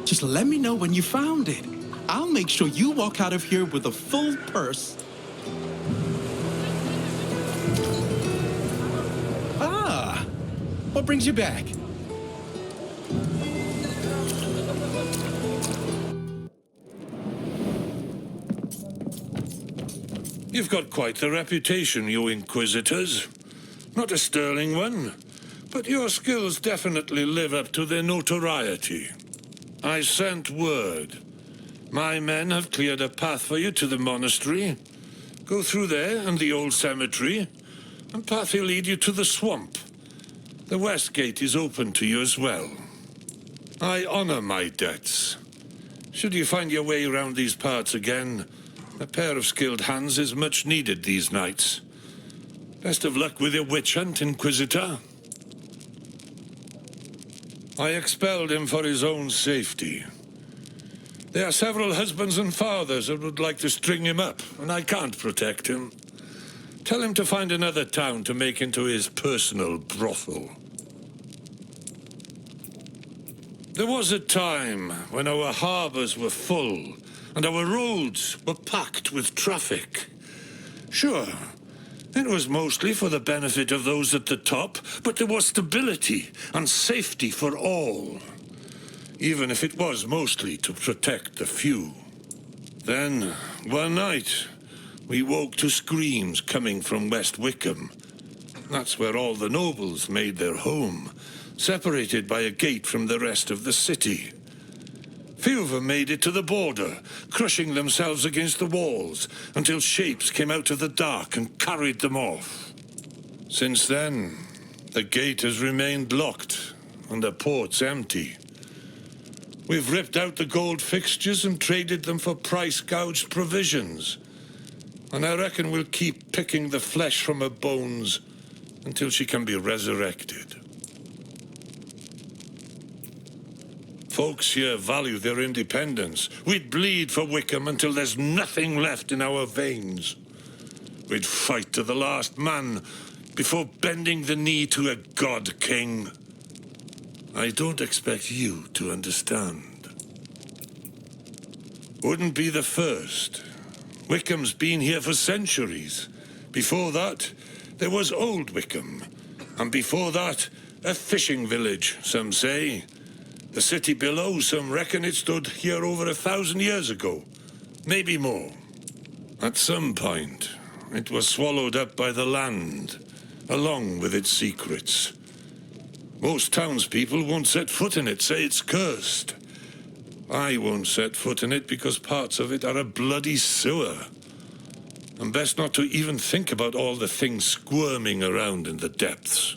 Just let me know when you found it. I'll make sure you walk out of here with a full purse. Ah, what brings you back? You've got quite the reputation, you Inquisitors. Not a sterling one, but your skills definitely live up to their notoriety. I sent word. My men have cleared a path for you to the monastery. Go through there and the old cemetery, and path will lead you to the swamp. The west gate is open to you as well. I honor my debts. Should you find your way around these parts again, a pair of skilled hands is much needed these nights. Best of luck with your witch hunt, Inquisitor. I expelled him for his own safety. There are several husbands and fathers that would like to string him up, and I can't protect him. Tell him to find another town to make into his personal brothel. There was a time when our harbors were full, and our roads were packed with traffic. Sure, it was mostly for the benefit of those at the top, but there was stability and safety for all. Even if it was mostly to protect the few. Then, one night, we woke to screams coming from West Wickham. That's where all the nobles made their home, separated by a gate from the rest of the city. Few of them made it to the border, crushing themselves against the walls, until shapes came out of the dark and carried them off. Since then, the gate has remained locked, and the port's empty. We've ripped out the gold fixtures and traded them for price-gouged provisions. And I reckon we'll keep picking the flesh from her bones until she can be resurrected. Folks here value their independence. We'd bleed for Wickham until there's nothing left in our veins. We'd fight to the last man before bending the knee to a god king. I don't expect you to understand. Wouldn't be the first. Wickham's been here for centuries. Before that, there was Old Wickham. And before that, a fishing village, some say. The city below, some reckon it stood here over 1,000 years ago. Maybe more. At some point, it was swallowed up by the land, along with its secrets. Most townspeople won't set foot in it, say it's cursed. I won't set foot in it because parts of it are a bloody sewer. And best not to even think about all the things squirming around in the depths.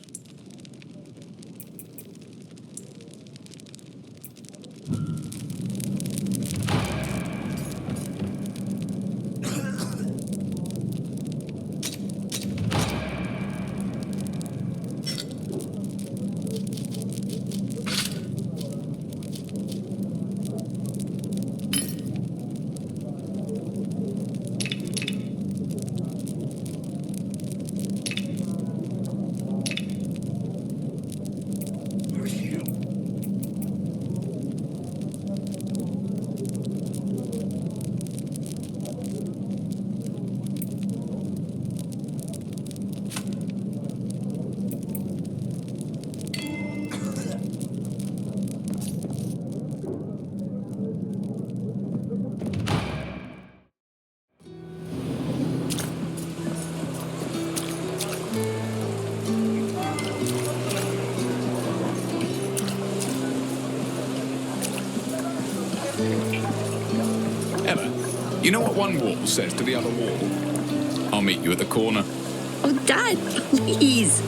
You know what one wall says to the other wall? I'll meet you at the corner. Oh, Dad, please.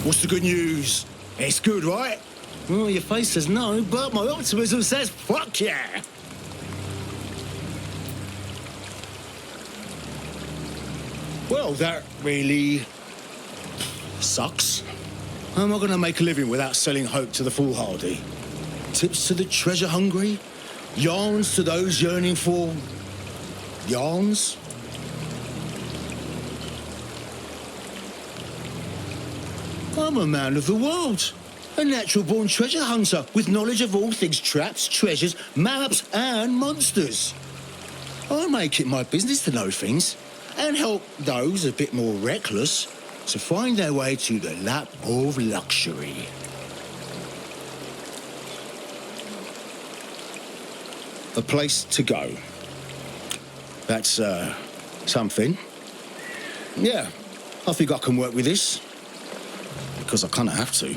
What's the good news? It's good, right? Well, your face says no, but my optimism says fuck yeah. Well, that really sucks. How am I going to make a living without selling hope to the foolhardy? Tips to the treasure-hungry? Yarns to those yearning for... yarns? I'm a man of the world. A natural-born treasure hunter with knowledge of all things traps, treasures, maps, and monsters. I make it my business to know things and help those a bit more reckless to find their way to the lap of luxury. A place to go. That's, something. Yeah, I think I can work with this. Because I kind of have to.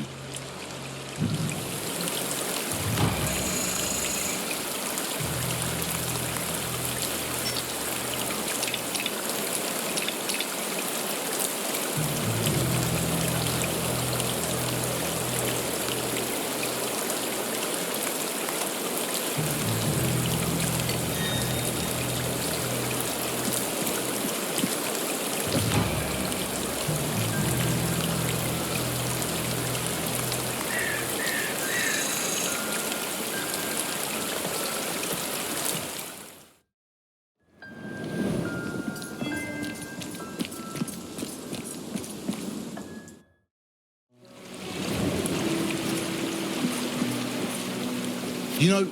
You know,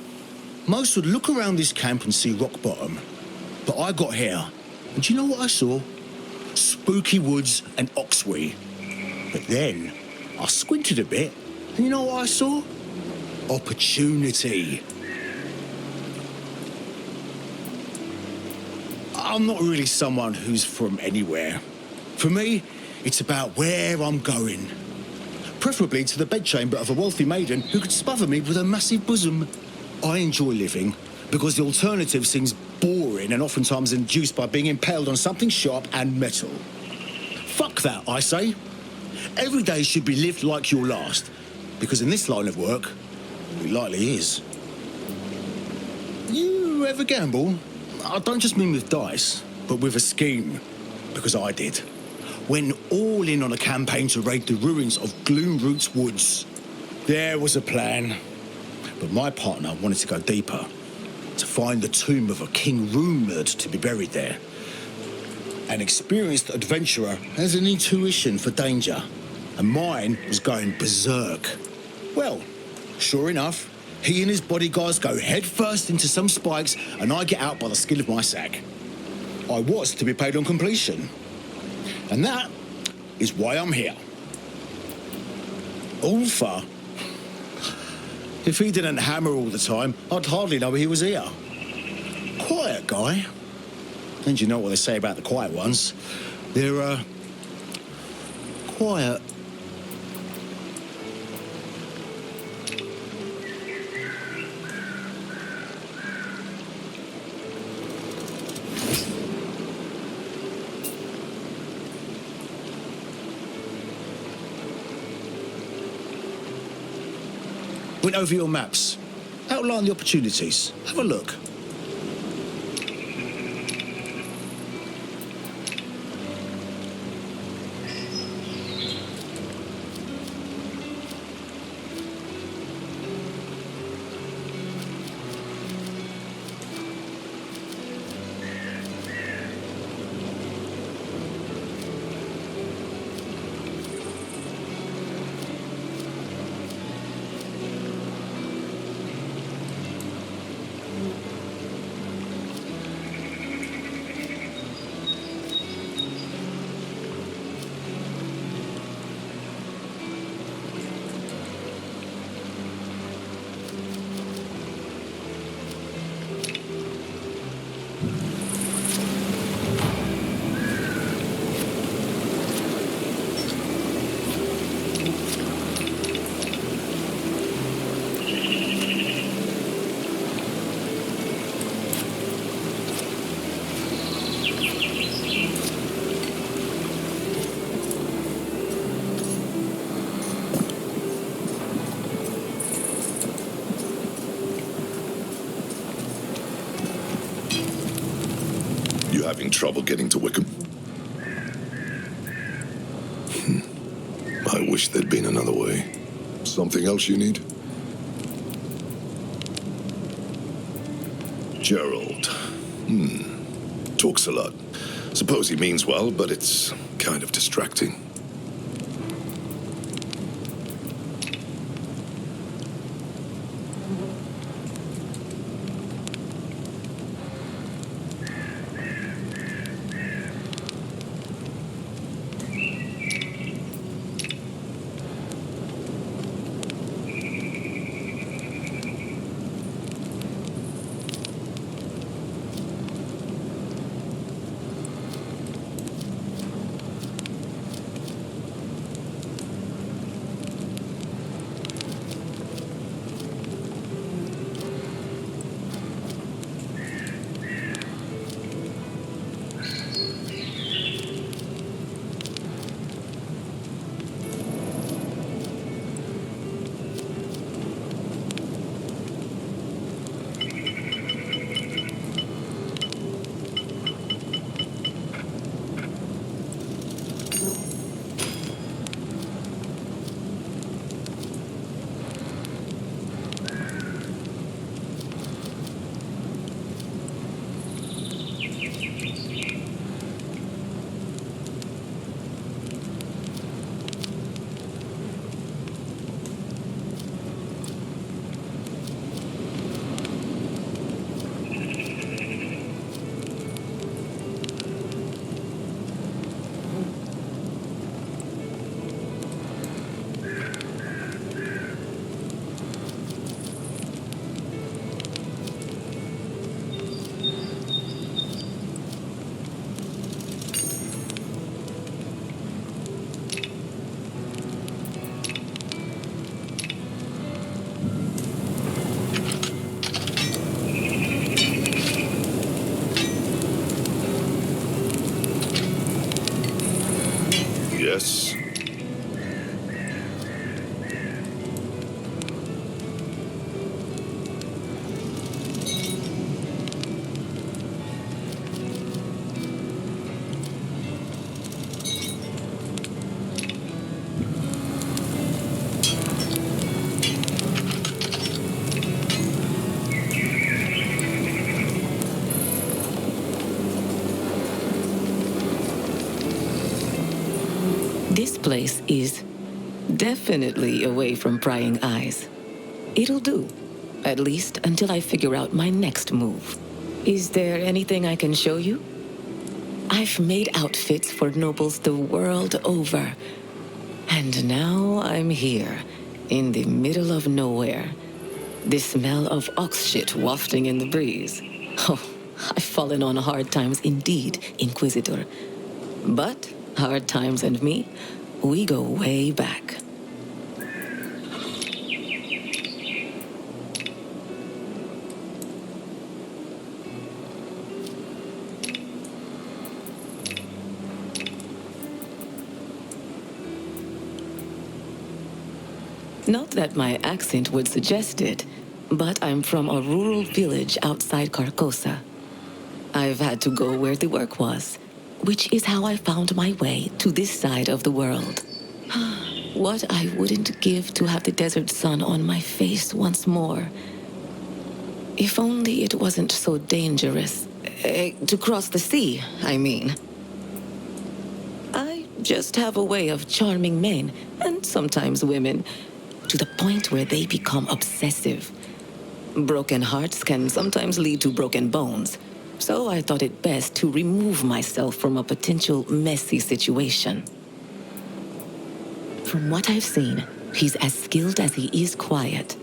most would look around this camp and see rock bottom. But I got here, and do you know what I saw? Spooky woods and oxwee. But then, I squinted a bit, and you know what I saw? Opportunity. I'm not really someone who's from anywhere. For me, it's about where I'm going. Preferably to the bedchamber of a wealthy maiden who could smother me with her massive bosom. I enjoy living because the alternative seems boring and oftentimes induced by being impaled on something sharp and metal. Fuck that, I say. Every day should be lived like your last, because in this line of work, it likely is. You ever gamble? I don't just mean with dice, but with a scheme, because I did. Went all in on a campaign to raid the ruins of Gloomroot's woods. There was a plan, but my partner wanted to go deeper, to find the tomb of a king rumoured to be buried there. An experienced adventurer has an intuition for danger, and mine was going berserk. Well, sure enough, he and his bodyguards go headfirst into some spikes, and I get out by the skin of my sack. I was to be paid on completion. And that is why I'm here. Ulfa. If he didn't hammer all the time, I'd hardly know he was here. Quiet guy. And you know what they say about the quiet ones. They're, quiet. Went over your maps. Outline the opportunities. Have a look. having trouble getting to Wickham? I wish there'd been another way. Something else you need? Gerald. Talks a lot. Suppose he means well, but it's kind of distracting. Yes. This place is definitely away from prying eyes. It'll do, at least until I figure out my next move. Is there anything I can show you? I've made outfits for nobles the world over. And now I'm here, in the middle of nowhere. The smell of ox shit wafting in the breeze. Oh, I've fallen on hard times indeed, Inquisitor. But hard times and me, we go way back. Not that my accent would suggest it, but I'm from a rural village outside Carcosa. I've had to go where the work was, which is how I found my way to this side of the world. What I wouldn't give to have the desert sun on my face once more. If only it wasn't so dangerous. To cross the sea, I mean. I just have a way of charming men, and sometimes women, to the point where they become obsessive. Broken hearts can sometimes lead to broken bones, so I thought it best to remove myself from a potential messy situation. From what I've seen, he's as skilled as he is quiet.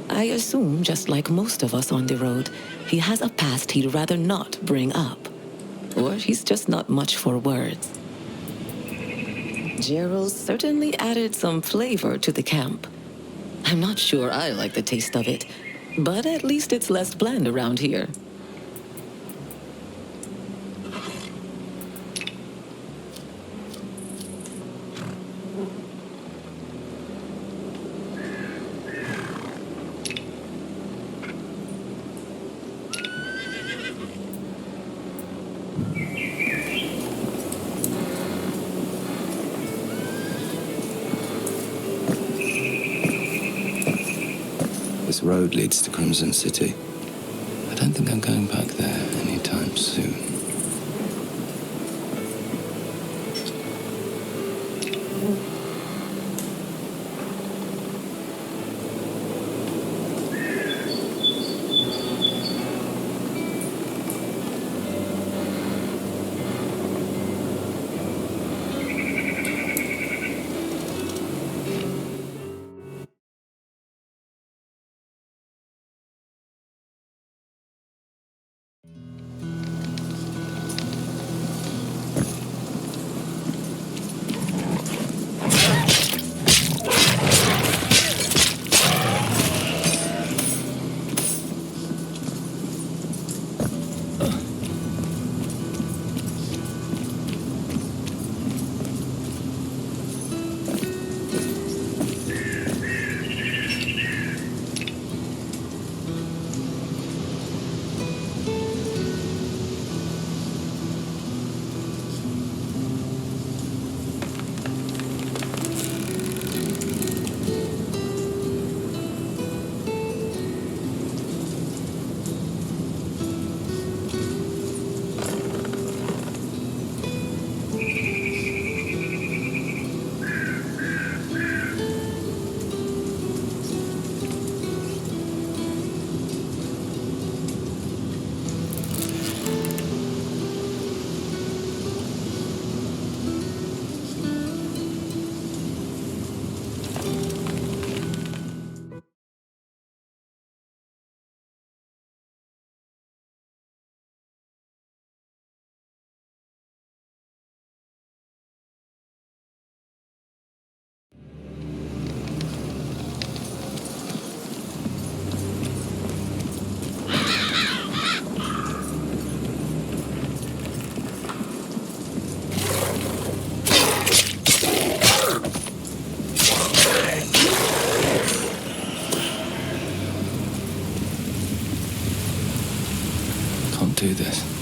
I assume, just like most of us on the road, he has a past he'd rather not bring up. Or he's just not much for words. Gerald certainly added some flavor to the camp. I'm not sure I like the taste of it, but at least it's less bland around here. this road leads to Crimson City. I don't think I'm going back there anytime soon. Do this.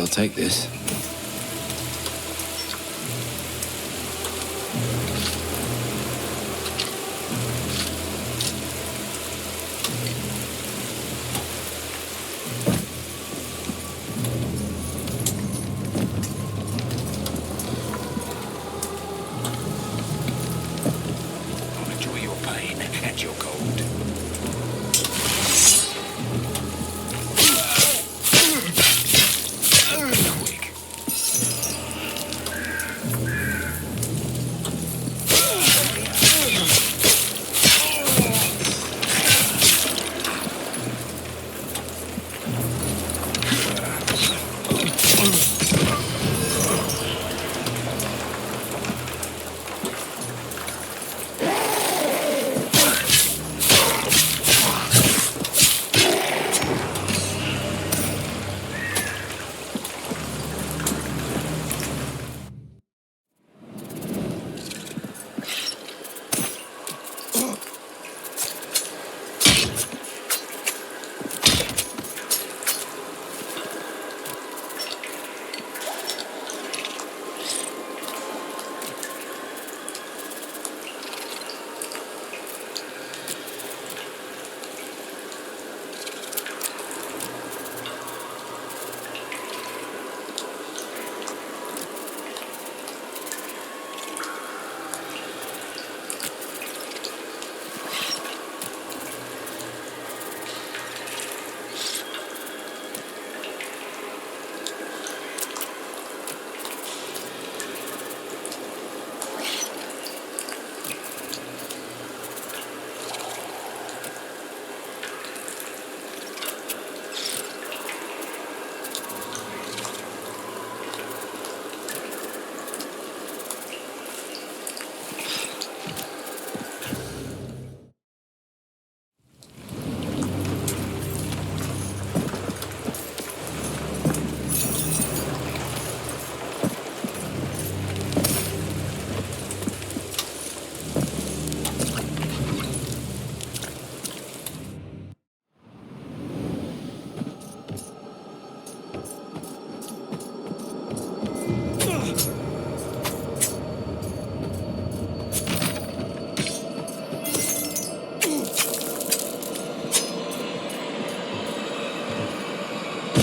I'll take this. I'll enjoy your pain and your cold.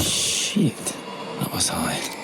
Shit, that was high.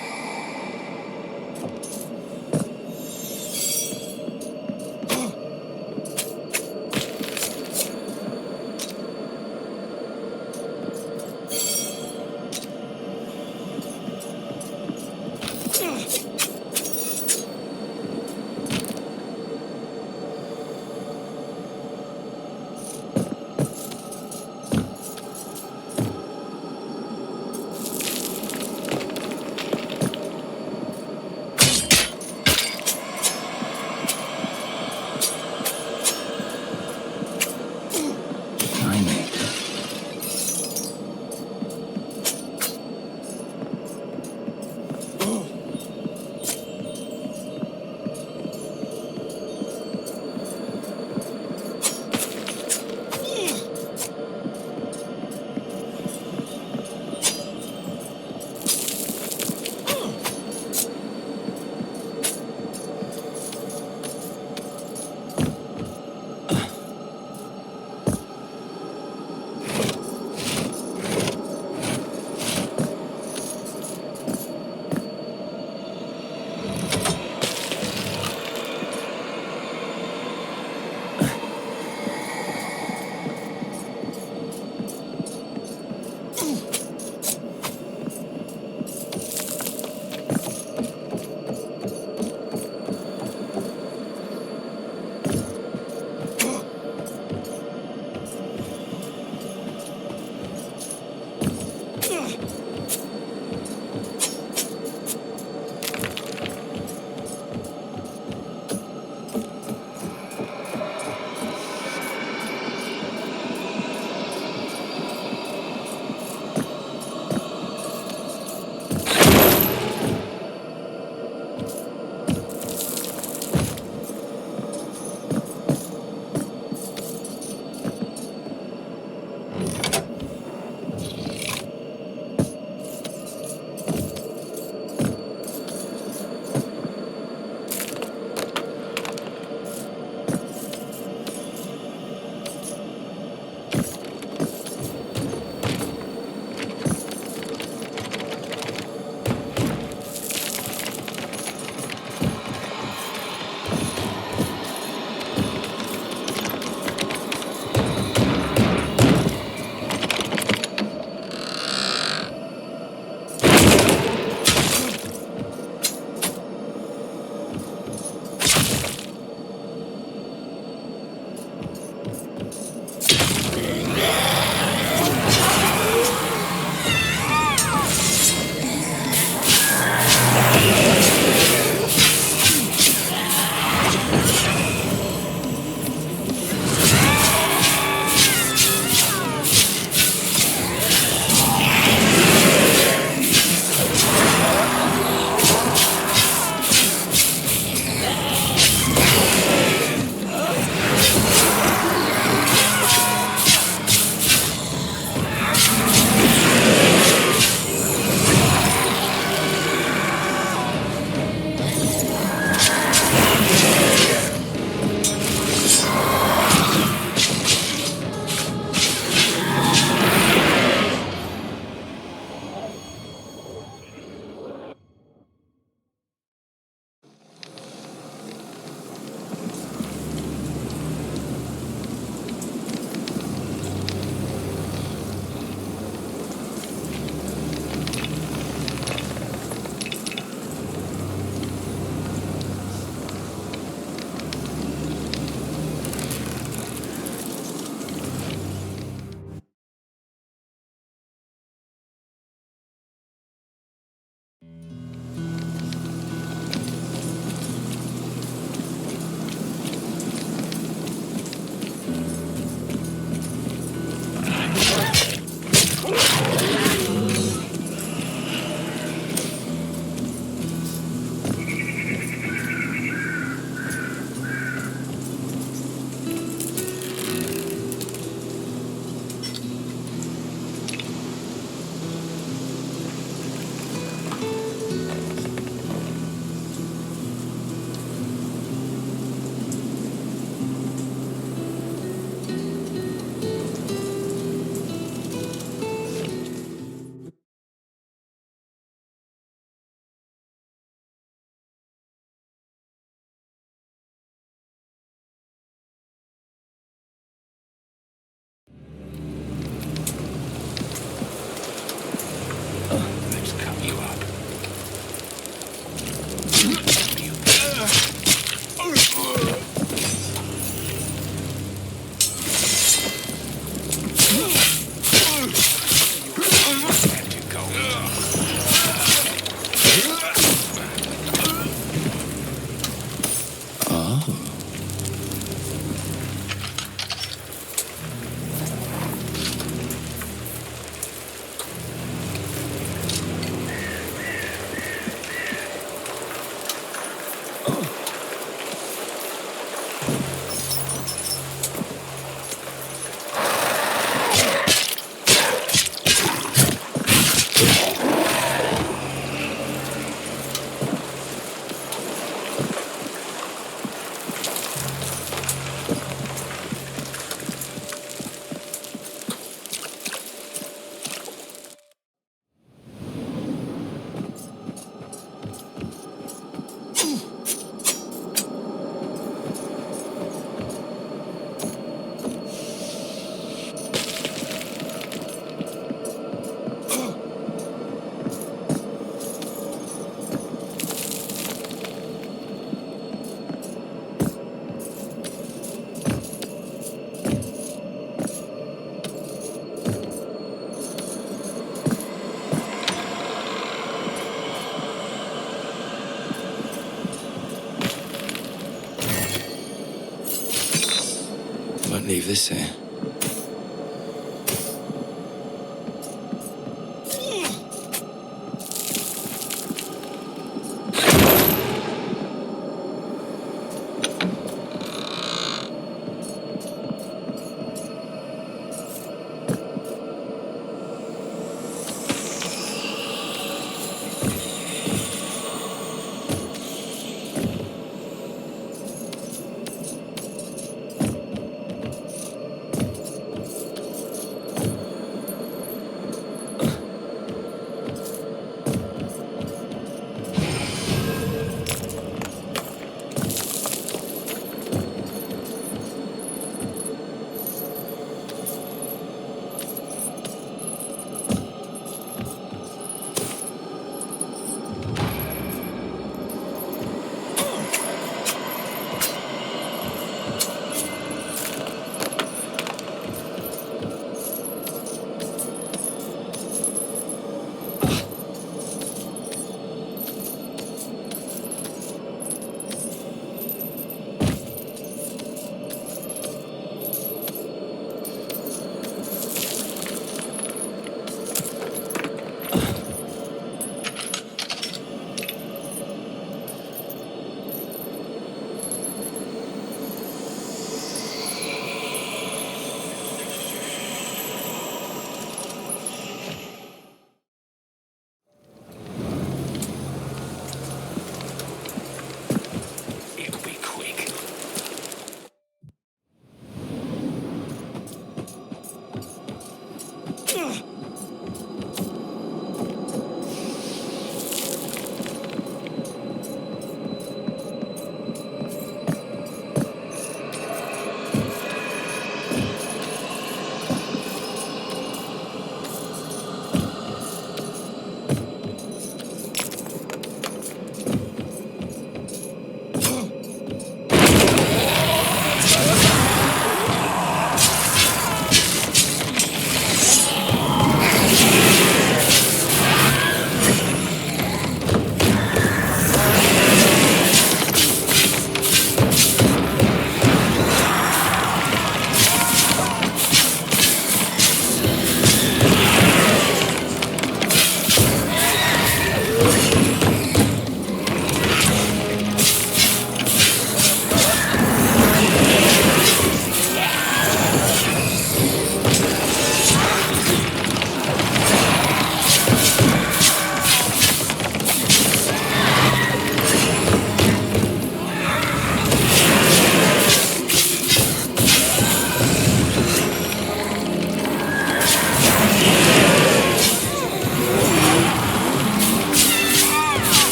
might leave this here.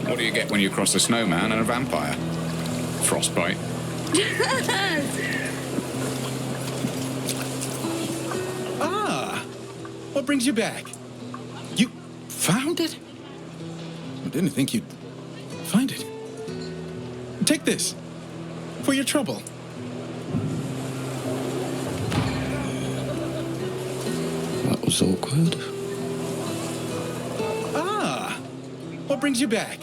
What do you get when you cross a snowman and a vampire? Frostbite. What brings you back? You found it? I didn't think you'd find it. Take this. For your trouble. That was awkward. What brings you back?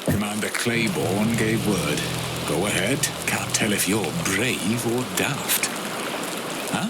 Commander Claiborne gave word. Go ahead. Can't tell if you're brave or daft. Huh?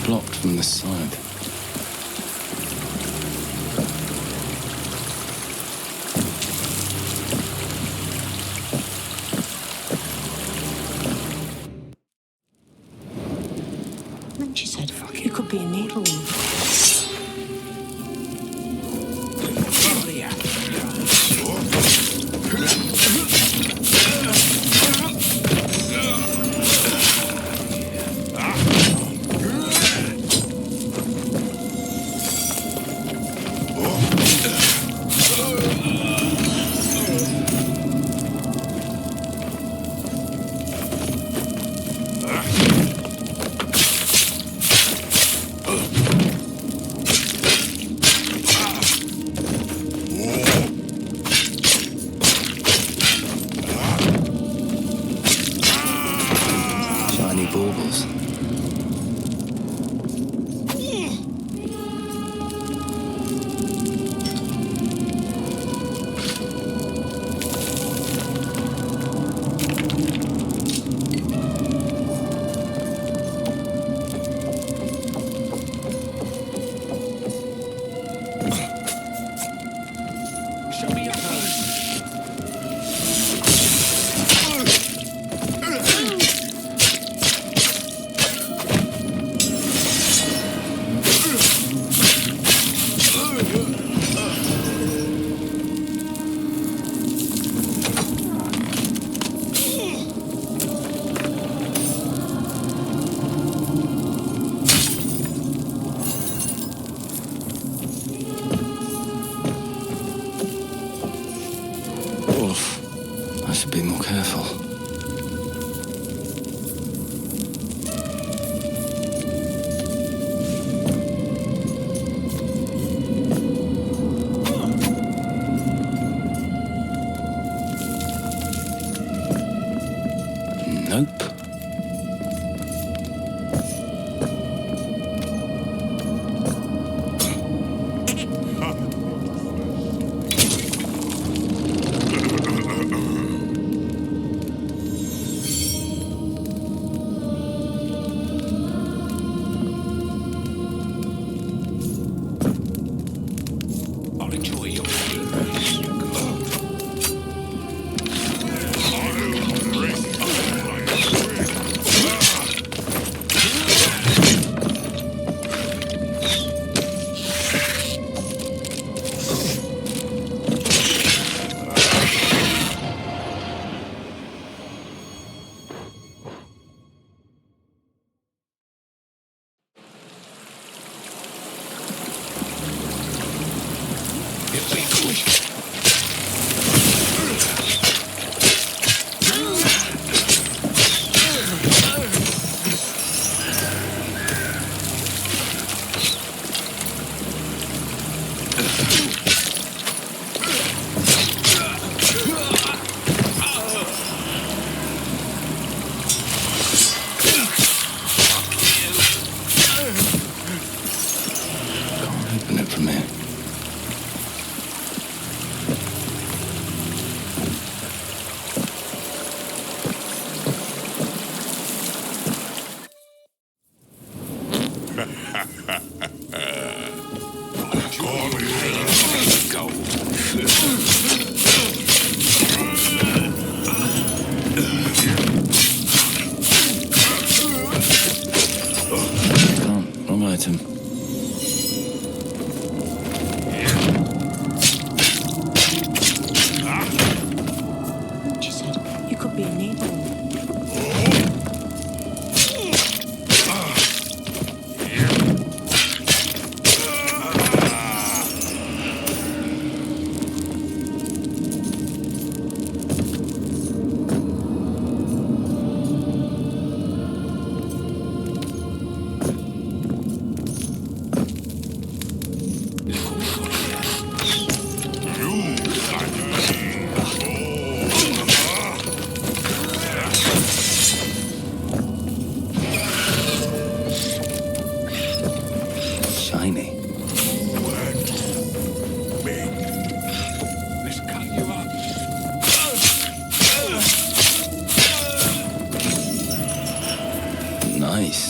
Blocked from the side. Then she said, it could be a needle. Shiny baubles. Nope. I'll enjoy your pain. Open it from here. Can't. Wrong item. She said you could be a needle. Shiny. Let's cut you up. Nice.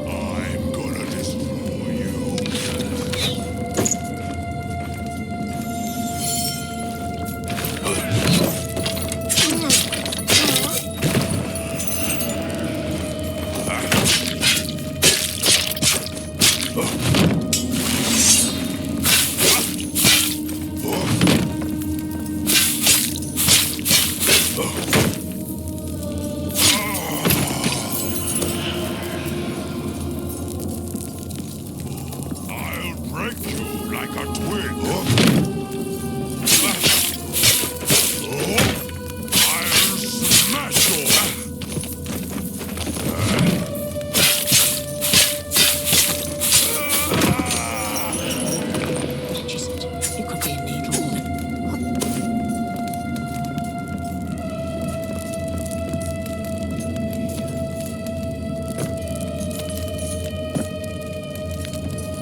I'm gonna destroy you. I'll break you like a twig. I'll smash you. She said you could be a needle.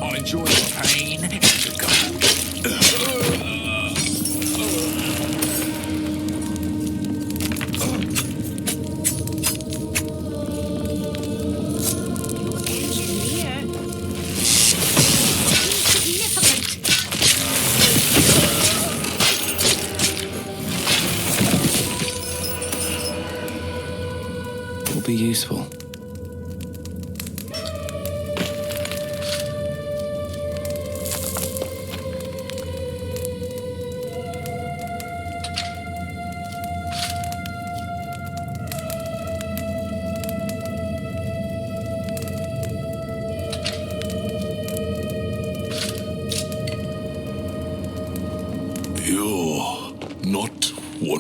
I'll enjoy your pain and your gold. Will be useful.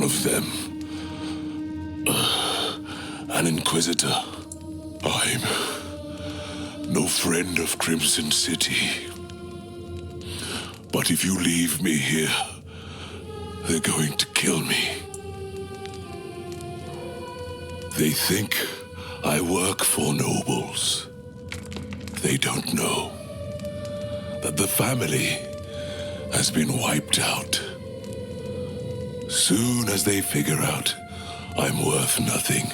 one of them. An Inquisitor. I'm no friend of Crimson City. But if you leave me here, they're going to kill me. They think I work for nobles. They don't know that the family has been wiped out. Soon as they figure out I'm worth nothing,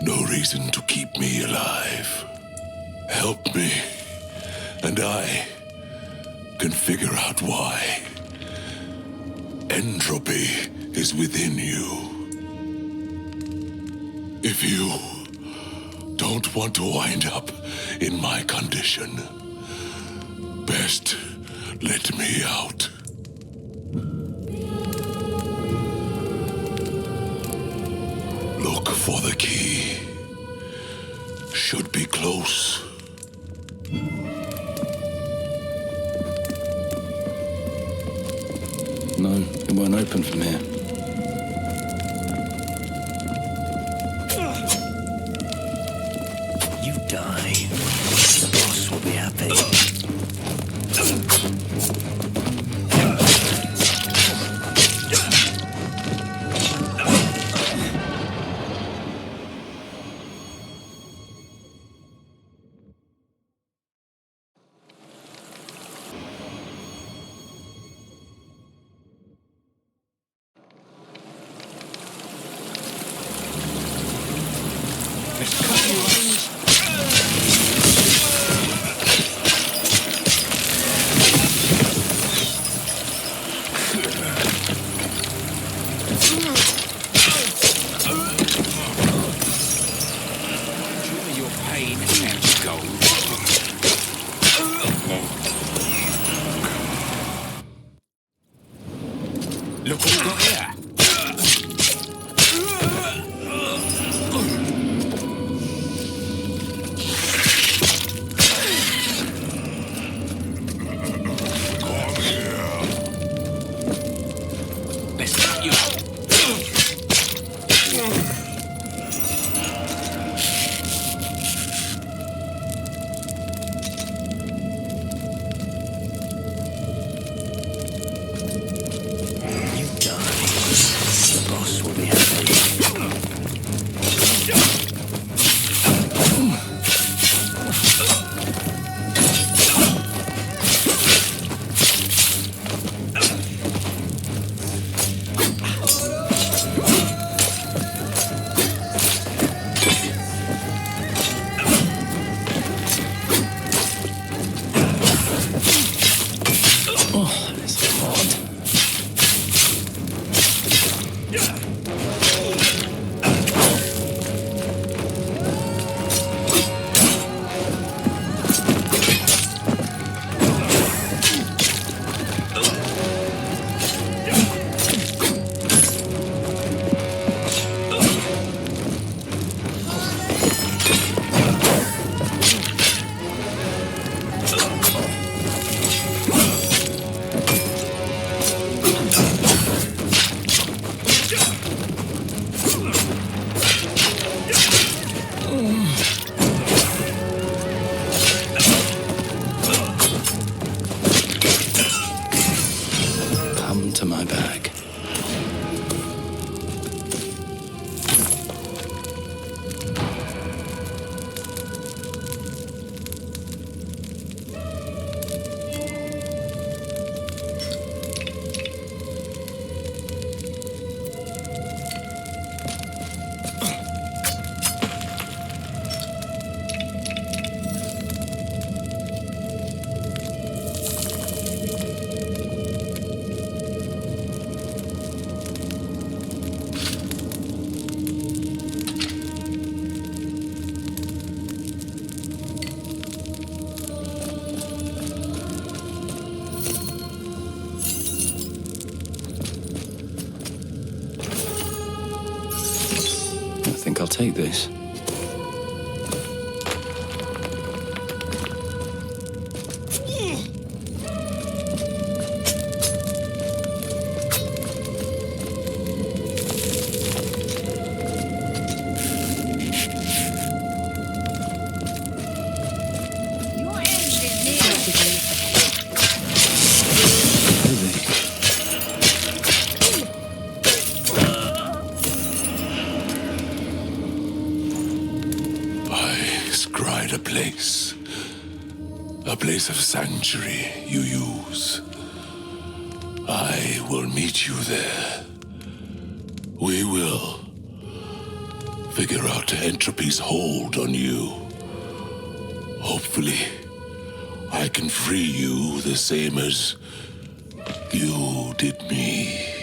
no reason to keep me alive. Help me, and I can figure out why. Entropy is within you. If you don't want to wind up in my condition, best let me out. Look for the key. Should be close. No, it won't open from here. You die. The boss will be happy. Your pain and gold. Look what we got here. Let's get you out. To my bag. I think I'll take this. descried a place. A place of sanctuary you use. I will meet you there. We will figure out entropy's hold on you. Hopefully, I can free you the same as you did me.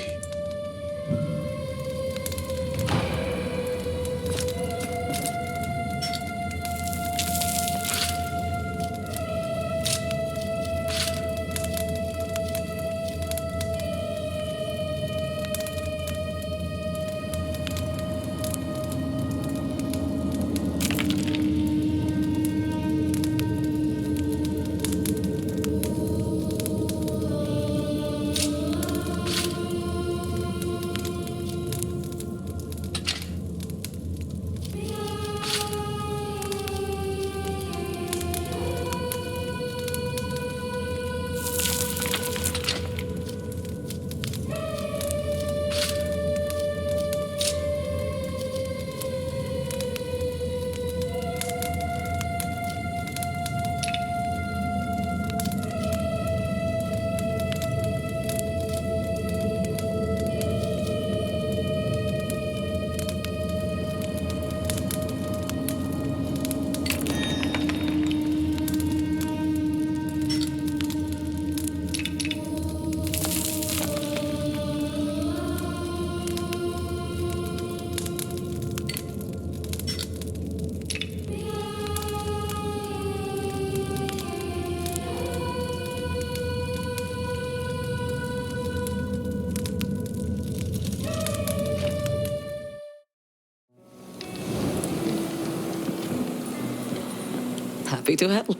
Happy to help.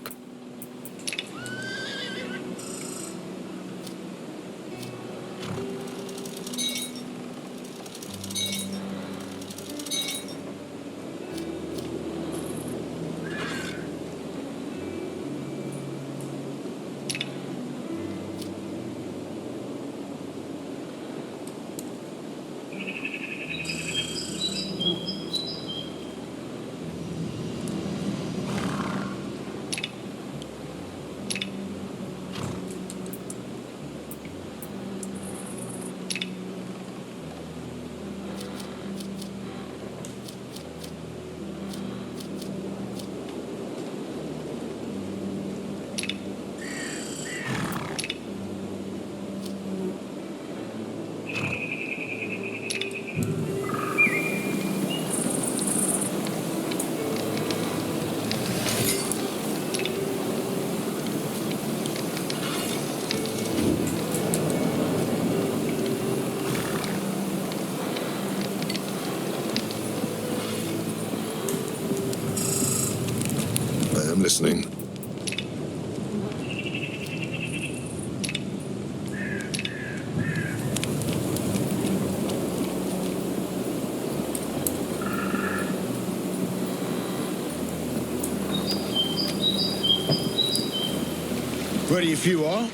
I'm listening. Ready if you are.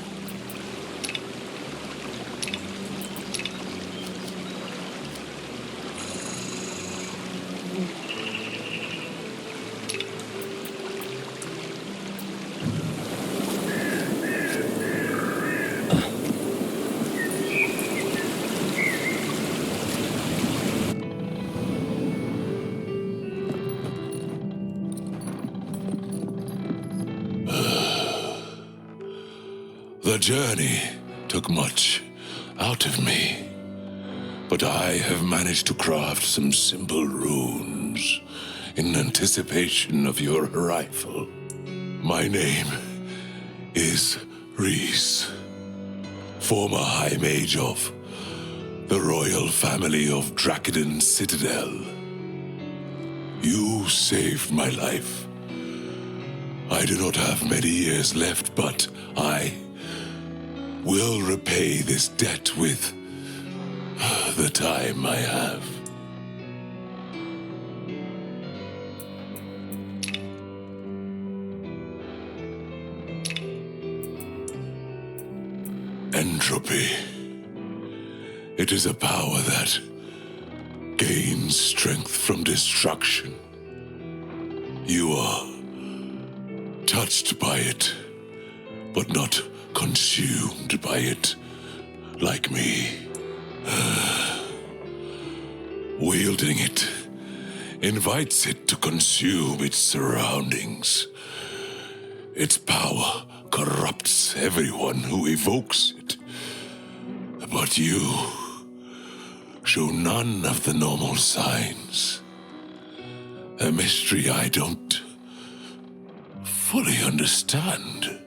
The journey took much out of me, but I have managed to craft some simple runes in anticipation of your arrival. My name is Reese, former High Mage of the royal family of Drakiden Citadel. You saved my life. I do not have many years left, but I will repay this debt with the time I have. Entropy. It is a power that gains strength from destruction. You are touched by it, but not consumed by it, like me. Wielding it invites it to consume its surroundings. Its power corrupts everyone who evokes it. But you show none of the normal signs. A mystery I don't fully understand.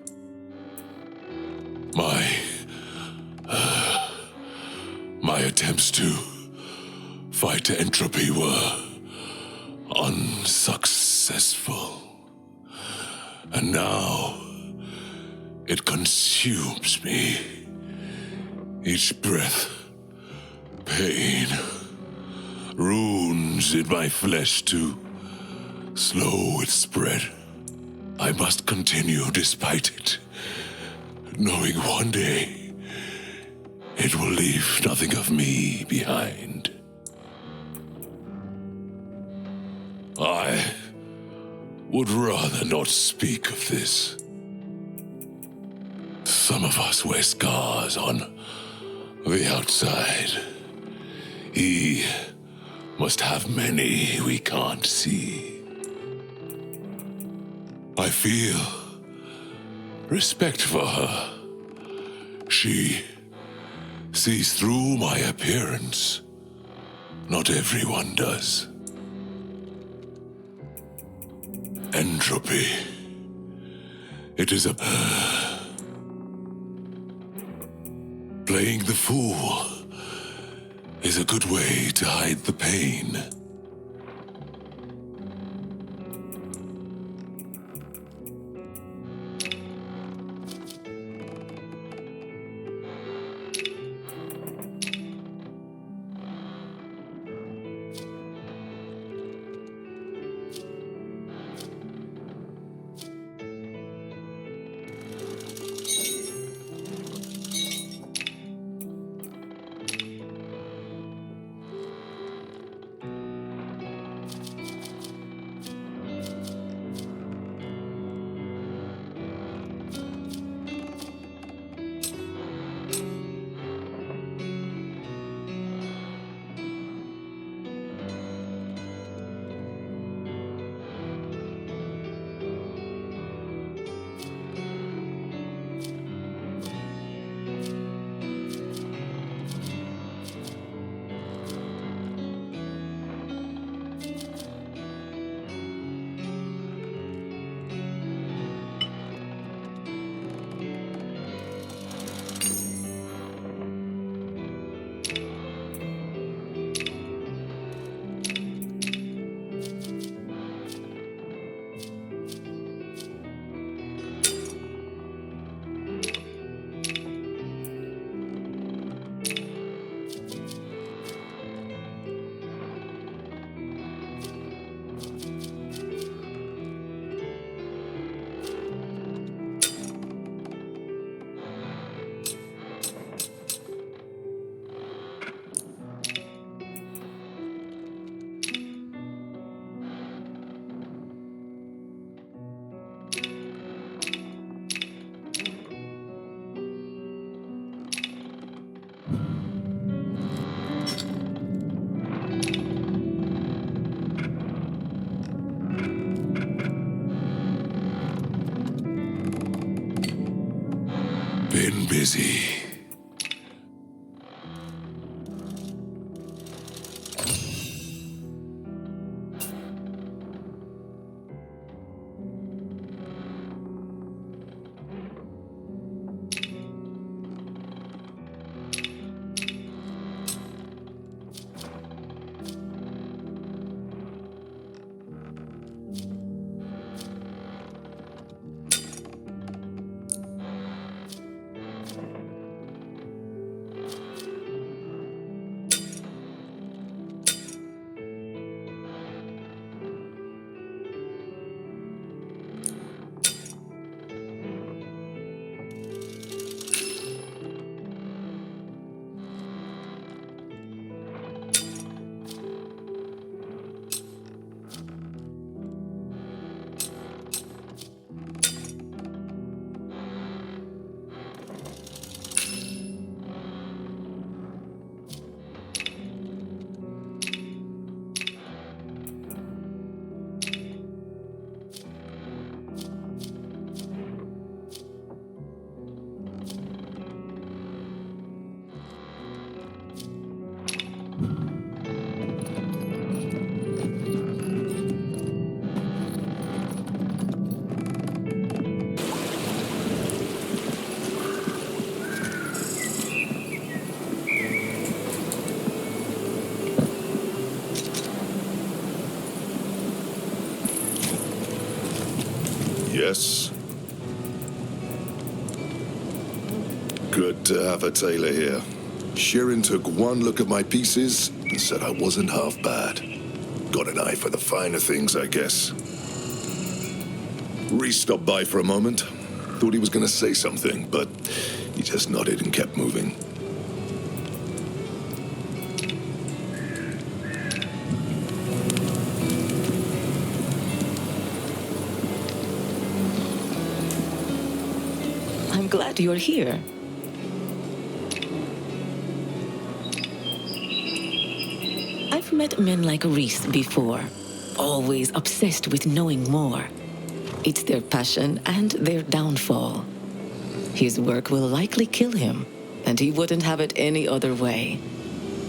My attempts to fight entropy were unsuccessful. And now it consumes me. Each breath, pain, runes in my flesh to slow its spread. I must continue despite it, knowing one day it will leave nothing of me behind. I would rather not speak of this. Some of us wear scars on the outside. He must have many we can't see. I feel respect for her. She sees through my appearance. Not everyone does. Entropy. It is a... Playing the fool is a good way to hide the pain. Been busy. Yes? Good to have a tailor here. Sheeran took one look at my pieces and said I wasn't half bad. Got an eye for the finer things, I guess. Reese stopped by for a moment. Thought he was going to say something, but he just nodded and kept moving. I'm glad you're here. I've met men like Reese before, always obsessed with knowing more. It's their passion and their downfall. His work will likely kill him, and he wouldn't have it any other way.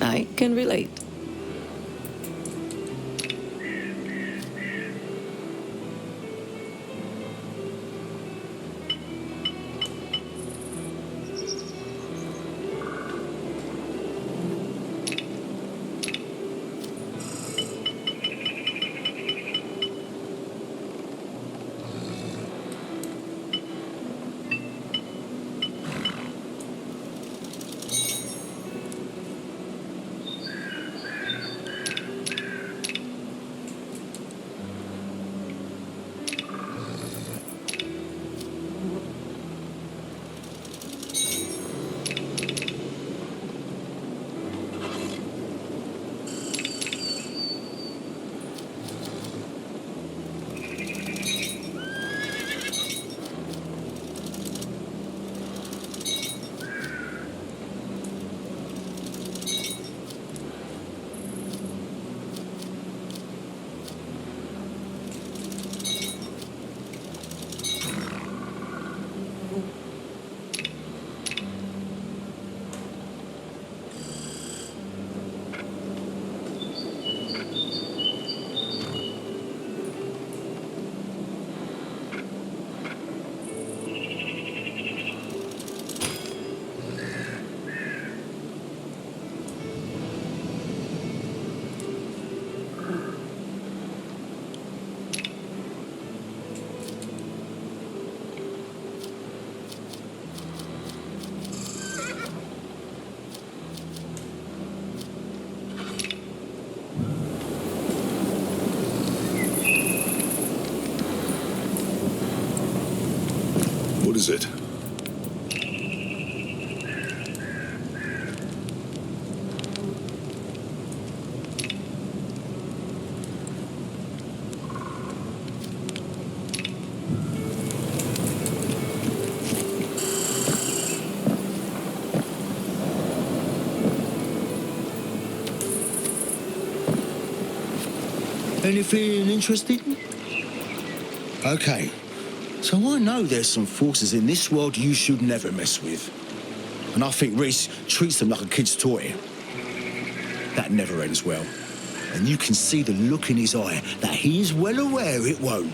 I can relate. What is it? Anything interesting? Okay. So I know there's some forces in this world you should never mess with. And I think Reese treats them like a kid's toy. That never ends well. And you can see the look in his eye that he is well aware it won't.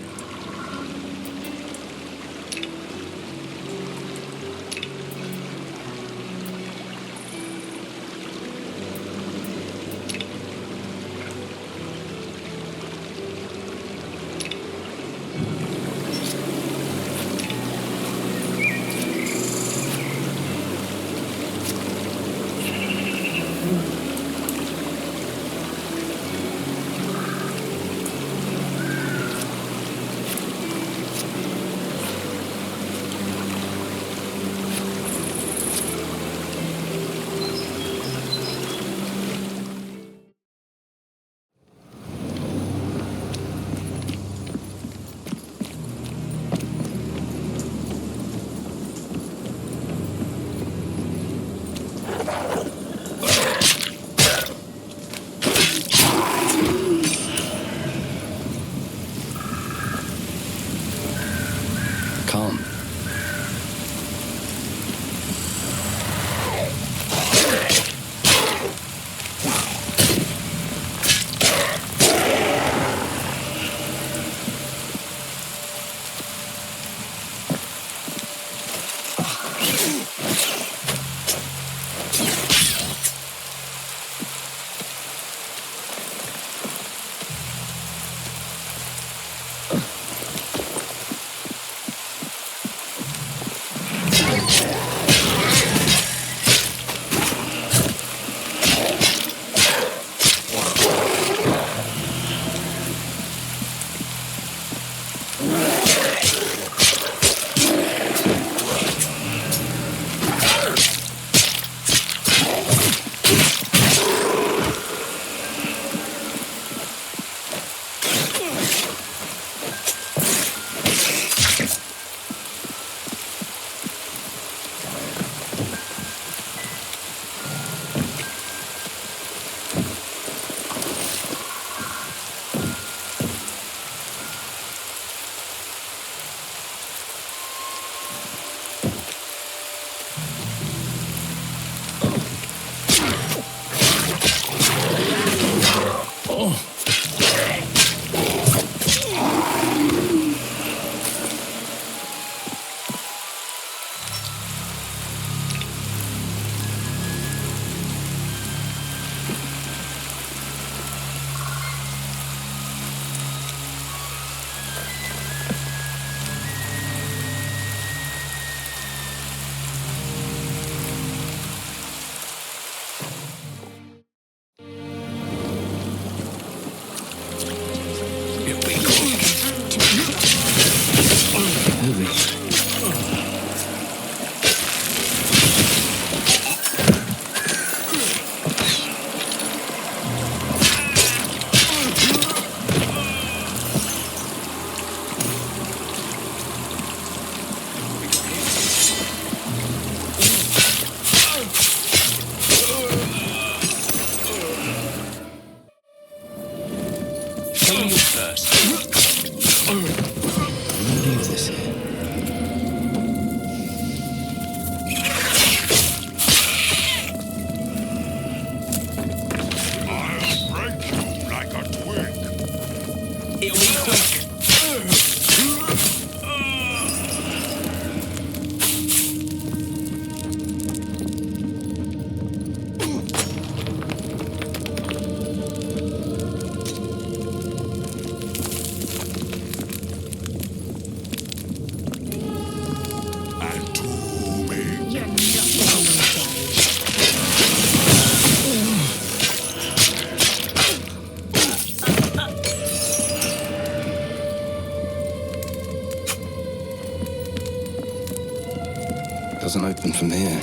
doesn't open from here.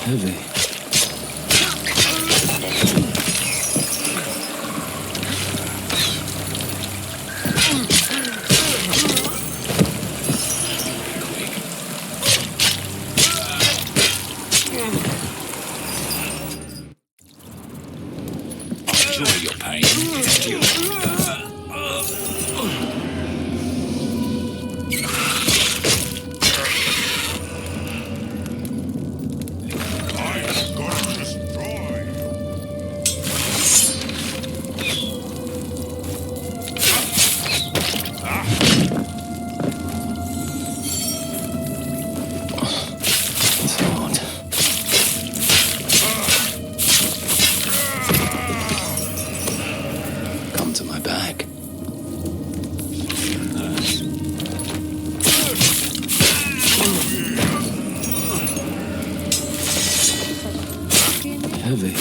Heavy. Enjoy your pain. Thank you. Come to my back. Heavy.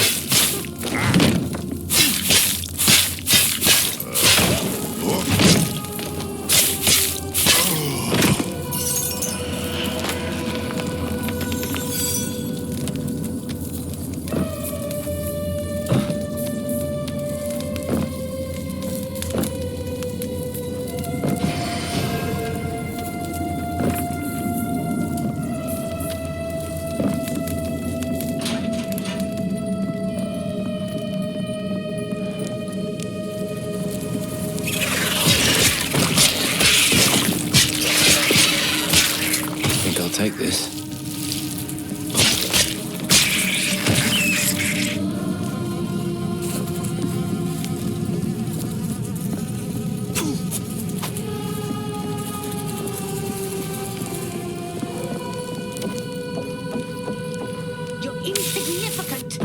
Take this. You're insignificant.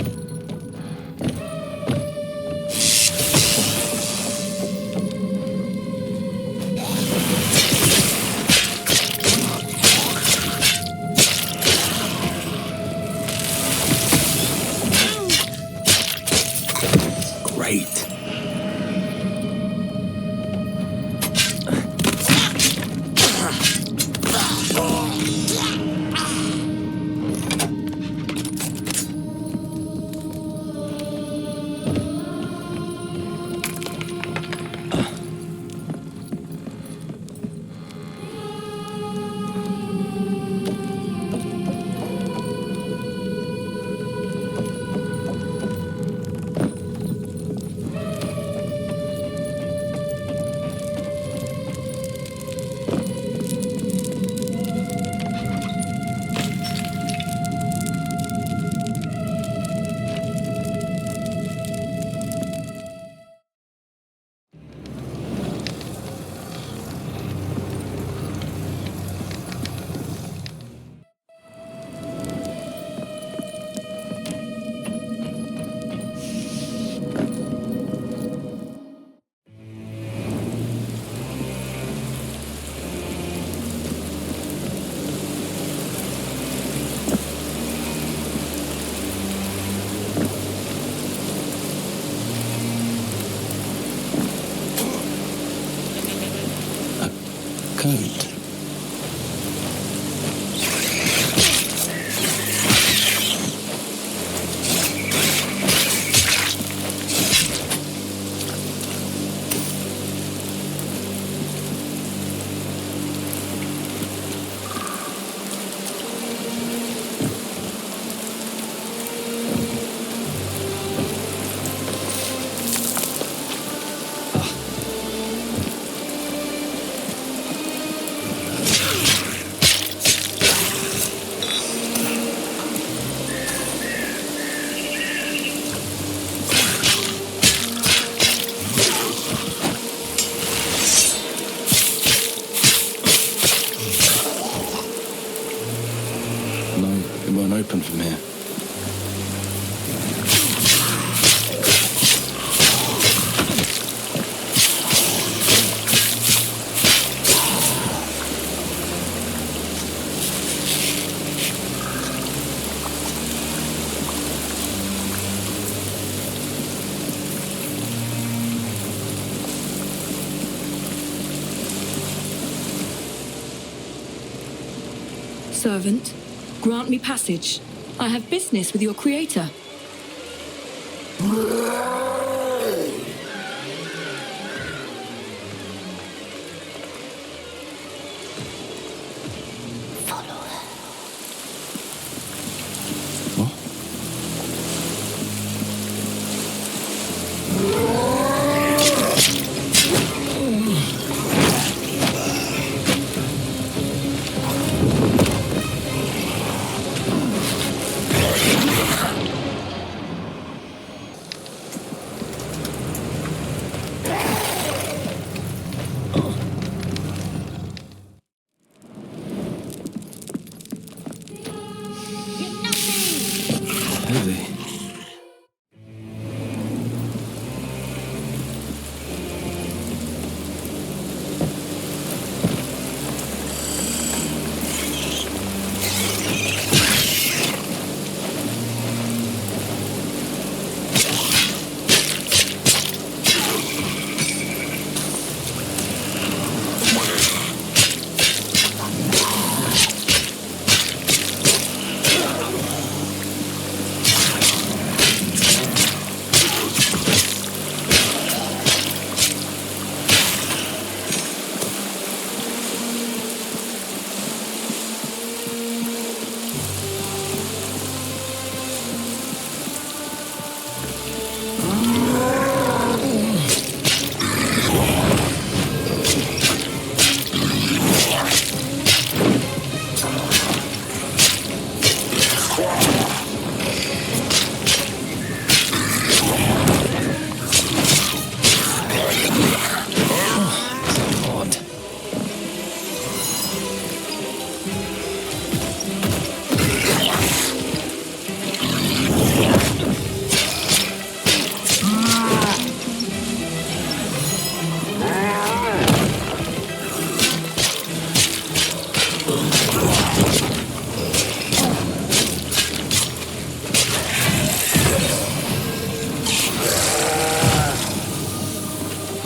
coat. Open from here. Servant, grant me passage. I have business with your creator. Heavy.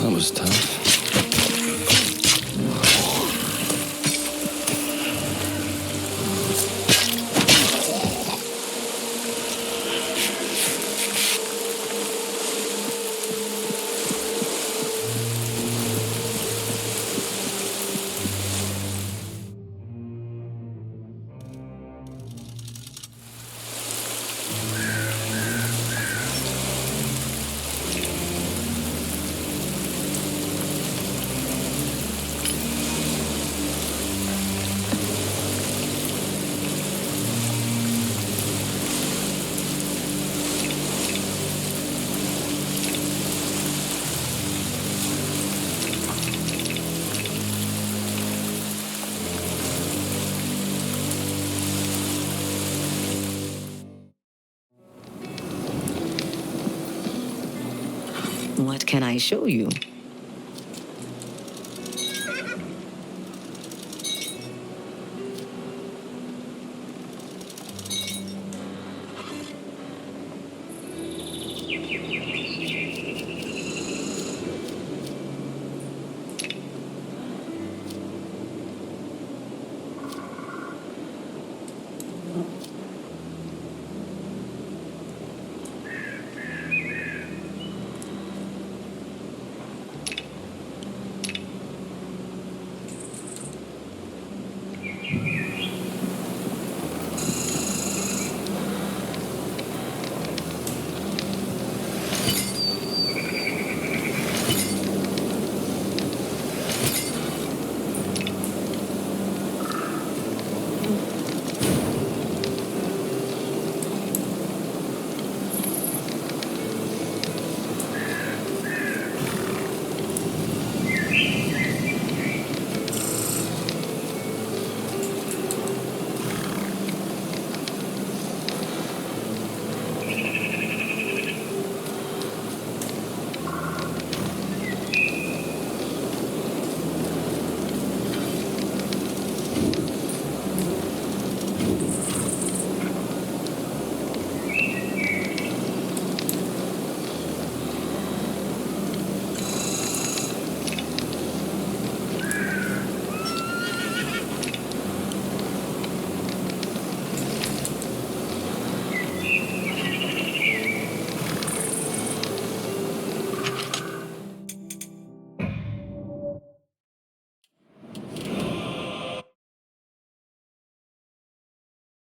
That was tough. What can I show you?